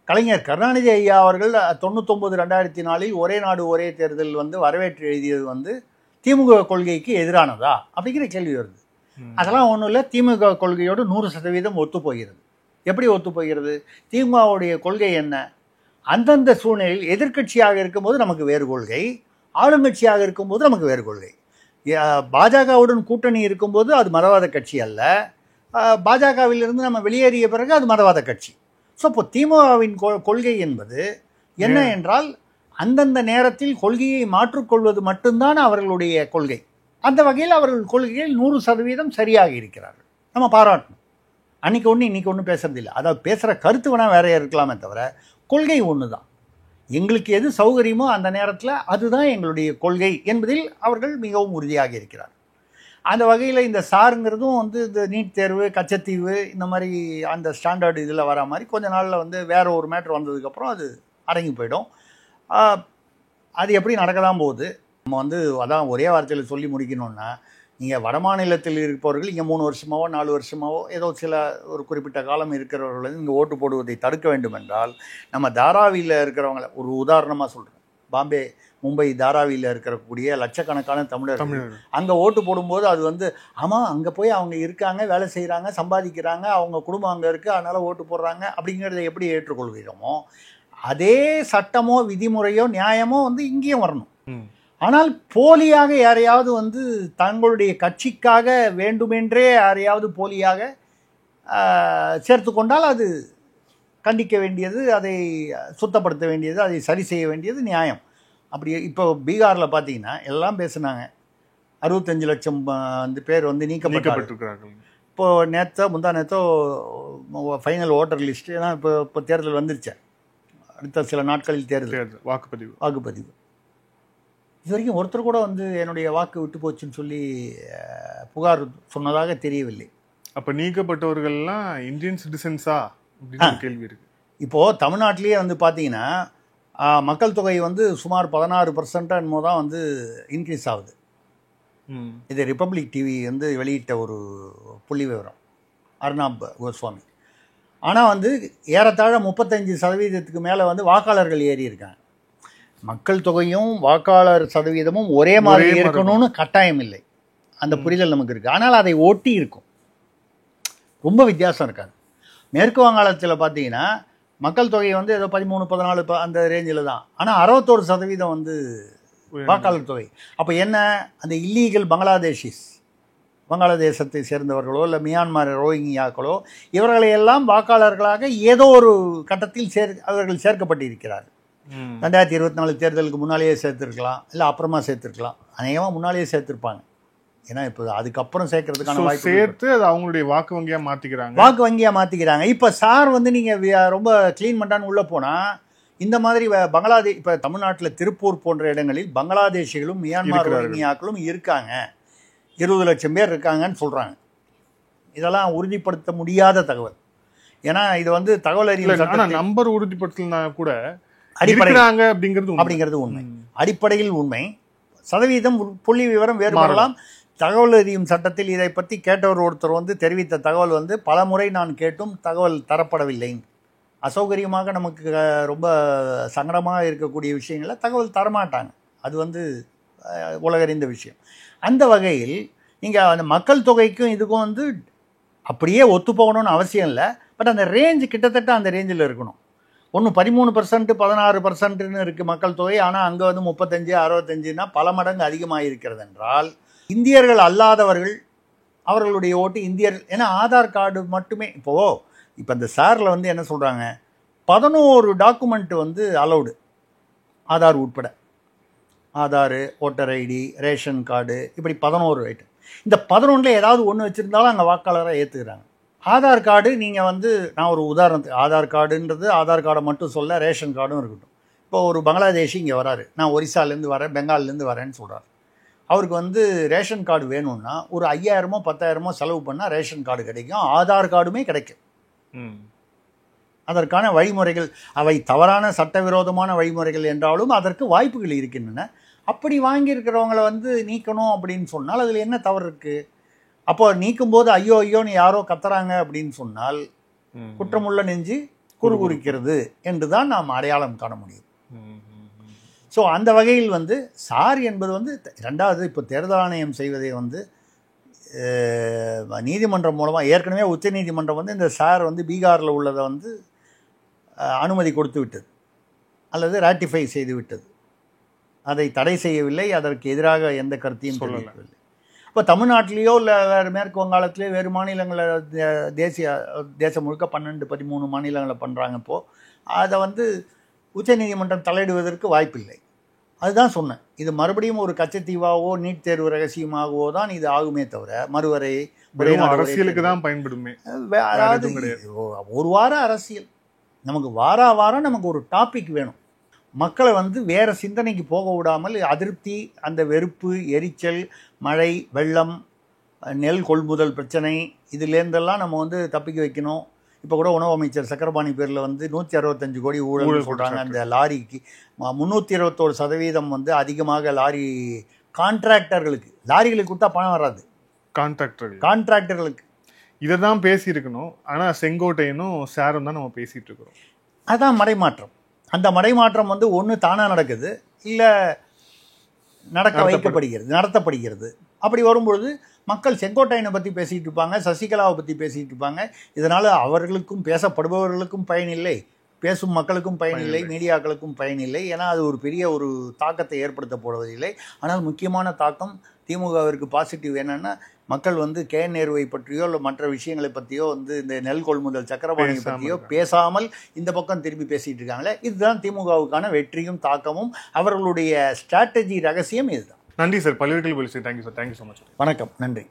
கலைஞர் கருணாநிதி ஐயா அவர்கள் 99-2004 ஒரே நாடு ஒரே தேர்தல் வரவேற்று எழுதியது திமுக கொள்கைக்கு எதிரானதா அப்படிங்கிற கேள்வி வருது. அதெல்லாம் ஒன்றும் இல்லை. திமுக கொள்கையோடு 100% ஒத்துப்போகிறது. எப்படி ஒத்துப்போகிறது? திமுகவுடைய கொள்கை என்ன? அந்தந்த சூழ்நிலையில் எதிர்க்கட்சியாக இருக்கும்போது நமக்கு வேறு கொள்கை, ஆளுங்கட்சியாக இருக்கும்போது நமக்கு வேறு கொள்கை. பாஜகவுடன் கூட்டணி இருக்கும்போது அது மதவாத கட்சி அல்ல, பாஜகவிலிருந்து நம்ம வெளியேறிய பிறகு அது மதவாத கட்சி. ஸோ இப்போ திமுகவின் கொள்கை என்பது என்ன என்றால், அந்தந்த நேரத்தில் கொள்கையை மாற்றிக்கொள்வது மட்டும்தான் அவர்களுடைய கொள்கை. அந்த வகையில் அவர்கள் கொள்கையில் 100% சரியாக இருக்கிறார்கள், நம்ம பாராட்டணும். அன்றைக்கி ஒன்று இன்றைக்கி ஒன்று பேசுறதில்லை. அதாவது பேசுகிற கருத்து வேணால் வேறையாக இருக்கலாமே தவிர கொள்கை ஒன்று தான். எங்களுக்கு எது சௌகரியமோ அந்த நேரத்தில் அதுதான் எங்களுடைய கொள்கை என்பதில் அவர்கள் மிகவும் உறுதியாக இருக்கிறார். அந்த வகையில் இந்த சாருங்கிறதும் இந்த நீட் தேர்வு, கச்சத்தீவு, இந்த மாதிரி அந்த ஸ்டாண்டர்டு இதில் வர மாதிரி கொஞ்ச நாளில் வேறு ஒரு மேட்ரு வந்ததுக்கப்புறம் அது அடங்கி போயிடும். அது எப்படி நடக்க தான் போகுது. நம்ம அதான் ஒரே வார்த்தையில் சொல்லி முடிக்கணும்னா, நீங்கள் வட மாநிலத்தில் இருப்பவர்கள் இங்கே 3 வருஷமாவோ 4 வருஷமாவோ ஏதோ சில ஒரு குறிப்பிட்ட காலம் இருக்கிறவர்கள் இங்கே ஓட்டு போடுவதை தடுக்க வேண்டும் என்றால், நம்ம தாராவியில் இருக்கிறவங்கள ஒரு உதாரணமாக சொல்கிறேன். பாம்பே, மும்பை, தாராவியில் இருக்கக்கூடிய லட்சக்கணக்கான தமிழர்கள் அங்கே ஓட்டு போடும்போது அது வந்து ஆமாம் அங்கே போய் அவங்க இருக்காங்க, வேலை செய்கிறாங்க, சம்பாதிக்கிறாங்க, அவங்க குடும்பம் அங்கே இருக்குது, அதனால் ஓட்டு போடுறாங்க அப்படிங்கிறத எப்படி ஏற்றுக்கொள்கிறோமோ அதே சட்டமோ விதிமுறையோ நியாயமோ வந்து இங்கேயும் வரணும். ஆனால் போலியாக யாரையாவது வந்து தங்களுடைய கட்சிக்காக வேண்டுமென்றே யாரையாவது போலியாக சேர்த்து கொண்டால் அது கண்டிக்க வேண்டியது, அதை சுத்தப்படுத்த வேண்டியது, அதை சரி செய்ய வேண்டியது நியாயம். அப்படி இப்போ பீகாரில் பார்த்தீங்கன்னா எல்லாம் பேசுனாங்க, 65 லட்சம் வந்து பேர் வந்து நீக்கப்பட்டிருக்கிறார்கள். இப்போது முந்தா நேற்றோ ஃபைனல் ஓட்டர் லிஸ்ட்டு தான் இப்போ தேர்தல் வந்துருச்சேன், அடுத்த சில நாட்களில் தேர்தல் வாக்குப்பதிவு. இது வரைக்கும் ஒருத்தர் கூட வந்து என்னுடைய வாக்கு விட்டு போச்சுன்னு சொல்லி புகார் சொன்னதாக தெரியவில்லை. அப்போ நீக்கப்பட்டவர்கள்லாம் இந்தியன் சிட்டிசன்ஸா அப்படின்னு கேள்வி இருக்கு. இப்போது தமிழ்நாட்டிலேயே வந்து பார்த்தீங்கன்னா மக்கள் தொகை வந்து சுமார் 16% என்னமோ தான் வந்து இன்க்ரீஸ் ஆகுது. இது ரிப்பப்ளிக் டிவி வந்து வெளியிட்ட ஒரு புள்ளி விவரம், அர்னாப் கோஸ்வாமி. ஆனால் வந்து ஏறத்தாழ 35% மேலே வந்து வாக்காளர்கள் ஏறி இருக்காங்க. மக்கள் தொகையும் வாக்காளர் சதவீதமும் ஒரே மாதிரி இருக்கணும்னு கட்டாயம் இல்லை, அந்த புரிதல் நமக்கு இருக்குது. ஆனால் அதை ஒட்டி இருக்கும், ரொம்ப வித்தியாசம் இருக்காது. மேற்கு வங்காளத்தில் பார்த்தீங்கன்னா மக்கள் தொகை வந்து ஏதோ 13-14 அந்த ரேஞ்சில் தான், ஆனால் 61% வந்து வாக்காளர் தொகை. அப்போ என்ன, அந்த இல்லீகல் வங்காளதேசத்தை சேர்ந்தவர்களோ இல்லை மியான்மர் ரோஹிங்கியாக்களோ இவர்களையெல்லாம் வாக்காளர்களாக ஏதோ ஒரு கட்டத்தில் அவர்கள் சேர்க்கப்பட்டிருக்கிறார்கள். 2024 தேர்தலுக்கு முன்னாலேயே சேர்த்துருக்கலாம், இல்லை அப்புறமா சேர்த்துருக்கலாம். அநேகமாக முன்னாலேயே சேர்த்துருப்பாங்க. ஏன்னா இப்போ அதுக்கப்புறம் சேர்க்கறதுக்கான வாய்ப்பு சேர்த்து அது அவங்களுடைய வாக்கு வங்கியாக மாற்றிக்கிறாங்க. இப்போ சார் வந்து நீங்கள் ரொம்ப க்ளீன் பண்ணான்னு உள்ளே போனால் இந்த மாதிரி இப்போ தமிழ்நாட்டில் திருப்பூர் போன்ற இடங்களில் பங்களாதேஷிகளும் மியான்மர் ரோஹிங்கியாக்களும் இருக்காங்க, 20 லட்சம் பேர் இருக்காங்கன்னு சொல்கிறாங்க. இதெல்லாம் உறுதிப்படுத்த முடியாத தகவல். ஏன்னா இது வந்து தகவல் அறியும் நம்பர் உறுதிப்படுத்தினா கூட அப்படிங்கிறது உண்மை, அடிப்படையில் உண்மை. சதவீதம் புள்ளி விவரம் வேறுபடலாம். தகவல் அறியும் சட்டத்தில் இதை பற்றி கேட்டவர் ஒருத்தர் வந்து தெரிவித்த தகவல் வந்து பல முறை நான் கேட்டும் தகவல் தரப்படவில்லை. அசௌகரியமாக நமக்கு ரொம்ப சங்கடமாக இருக்கக்கூடிய விஷயங்களை தகவல் தரமாட்டாங்க, அது வந்து உலகறிந்த விஷயம். அந்த வகையில் நீங்கள் அந்த மக்கள் தொகைக்கும் இதுக்கும் வந்து அப்படியே ஒத்து போகணும்னு அவசியம் இல்லை. பட் அந்த ரேஞ்சு கிட்டத்தட்ட அந்த ரேஞ்சில் இருக்கணும். ஒன்று 13%, 16% இருக்குது மக்கள் தொகை, ஆனால் அங்கே வந்து 35, 65னா பல மடங்கு அதிகமாக இருக்கிறது என்றால் இந்தியர்கள் அல்லாதவர்கள் அவர்களுடைய ஓட்டு இந்தியர். ஏன்னா ஆதார் கார்டு மட்டுமே இப்போ இந்த சாரில் வந்து என்ன சொல்கிறாங்க, 11 டாக்குமெண்ட் வந்து அலௌடு, ஆதார் உட்பட. Aadhaar, voter ID, ration card, இப்படி 11 ஐட்டம். இந்த 11ல் ஏதாவது ஒன்று வச்சுருந்தாலும் அங்கே வாக்காளராக ஏற்றுக்கிறாங்க. ஆதார் கார்டு நீங்கள் வந்து நான் ஒரு உதாரணத்துக்கு, ஆதார் கார்டுன்றது ஆதார் கார்டை மட்டும் சொல்ல, ரேஷன் கார்டும் இருக்கட்டும். இப்போ ஒரு பங்களாதேஷி இங்கே வராரு, நான் ஒரிசாலேருந்து வரேன், பெங்கால்லேருந்து வரேன்னு சொல்கிறார். அவருக்கு வந்து ரேஷன் கார்டு வேணும்னா ஒரு 5000 10,000 செலவு பண்ணால் ரேஷன் கார்டு கிடைக்கும், ஆதார் கார்டுமே கிடைக்கும். அதற்கான வழிமுறைகள் அவை தவறான சட்டவிரோதமான வழிமுறைகள் என்றாலும் அதற்கு வாய்ப்புகள் இருக்கின்றன. அப்படி வாங்கியிருக்கிறவங்களை வந்து நீக்கணும் அப்படின்னு சொன்னால் அதில் என்ன தவறு இருக்குது? அப்போ நீக்கும்போது ஐயோ ஐயோன்னு யாரோ கத்துறாங்க அப்படின்னு சொன்னால் குற்றமுள்ள நெஞ்சு குறுகுறுக்கிறது என்று தான் நாம் அடையாளம் காண முடியும். ஸோ அந்த வகையில் வந்து சார் என்பது வந்து ரெண்டாவது, இப்போ தேர்தல் ஆணையம் செய்வதை வந்து நீதிமன்றம் மூலமாக ஏற்கனவே உச்ச நீதிமன்றம் வந்து இந்த சார் வந்து பீகாரில் உள்ளதை வந்து அனுமதி கொடுத்து விட்டது அல்லது ராட்டிஃபை செய்து விட்டது. அதை தடை செய்யவில்லை, அதற்கு எதிராக எந்த கருத்தையும் சொல்லவில்லை. இப்போ தமிழ்நாட்டிலேயோ இல்லை வேறு மேற்கு வங்காளத்திலேயோ வேறு மாநிலங்களில் தேசம் முழுக்க 12-13 மாநிலங்களில் பண்ணுறாங்க. இப்போது அதை வந்து உச்சநீதிமன்றம் தலையிடுவதற்கு வாய்ப்பில்லை. அதுதான் சொன்னேன், இது மறுபடியும் ஒரு கச்சத்தீவாவோ நீட் தேர்வு ரகசியமாகவோ தான் இது ஆகுமே தவிர மறுவரை அரசியலுக்கு தான் பயன்படுமே. அதாவது ஒரு வார அரசியல், நமக்கு வாரம் நமக்கு ஒரு டாபிக் வேணும். மக்களை வந்து வேறு சிந்தனைக்கு போக விடாமல் அதிருப்தி, அந்த வெறுப்பு, எரிச்சல், மழை, வெள்ளம், நெல் கொள்முதல் பிரச்சனை, இதுலேருந்தெல்லாம் நம்ம வந்து தப்பிக்க வைக்கணும். இப்போ கூட உணவு அமைச்சர் சக்கரபாணி பேரில் வந்து 165 கோடி ஊழல் சொல்கிறாங்க. அந்த லாரிக்கு 321% வந்து அதிகமாக லாரி கான்ட்ராக்டர்களுக்கு, லாரிகளுக்கு கொடுத்தா பணம் வராது, கான்ட்ராக்டர்களுக்கு. இதை தான் பேசியிருக்கணும். ஆனால் செங்கோட்டையனும் சாரும் தான் நம்ம பேசிகிட்டு இருக்கிறோம். அதுதான் மடைமாற்றம். அந்த மடைமாற்றம் வந்து ஒன்று தானாக நடக்குது, இல்லை நடத்தப்படுகிறது. அப்படி வரும்பொழுது மக்கள் செங்கோட்டையனை பற்றி பேசிகிட்டு இருப்பாங்க, சசிகலாவை பற்றி பேசிகிட்டு இருப்பாங்க. இதனால் அவர்களுக்கும் பேசப்படுபவர்களுக்கும் பயனில்லை, பேசும் மக்களுக்கும் பயனில்லை, மீடியாக்களுக்கும் பயனில்லை. ஏன்னா அது ஒரு பெரிய ஒரு தாக்கத்தை ஏற்படுத்த போவதில்லை. ஆனால் முக்கியமான தாக்கம் திமுகவிற்கு பாசிட்டிவ் என்னென்னா, மக்கள் வந்து KN நேருவை பற்றியோ இல்லை மற்ற விஷயங்களை பற்றியோ வந்து இந்த நெல் கொள்முதல் சக்கரபாணியை பற்றியோ பேசாமல் இந்த பக்கம் திரும்பி பேசிகிட்டு இருக்காங்களே, இதுதான் திமுகவுக்கான வெற்றியும் தாக்கமும். அவர்களுடைய ஸ்ட்ராட்டஜி ரகசியம் இதுதான். நன்றி சார். பல்வேறு கேள்வி. Thank you sir. Thank you so much. வணக்கம். நன்றி.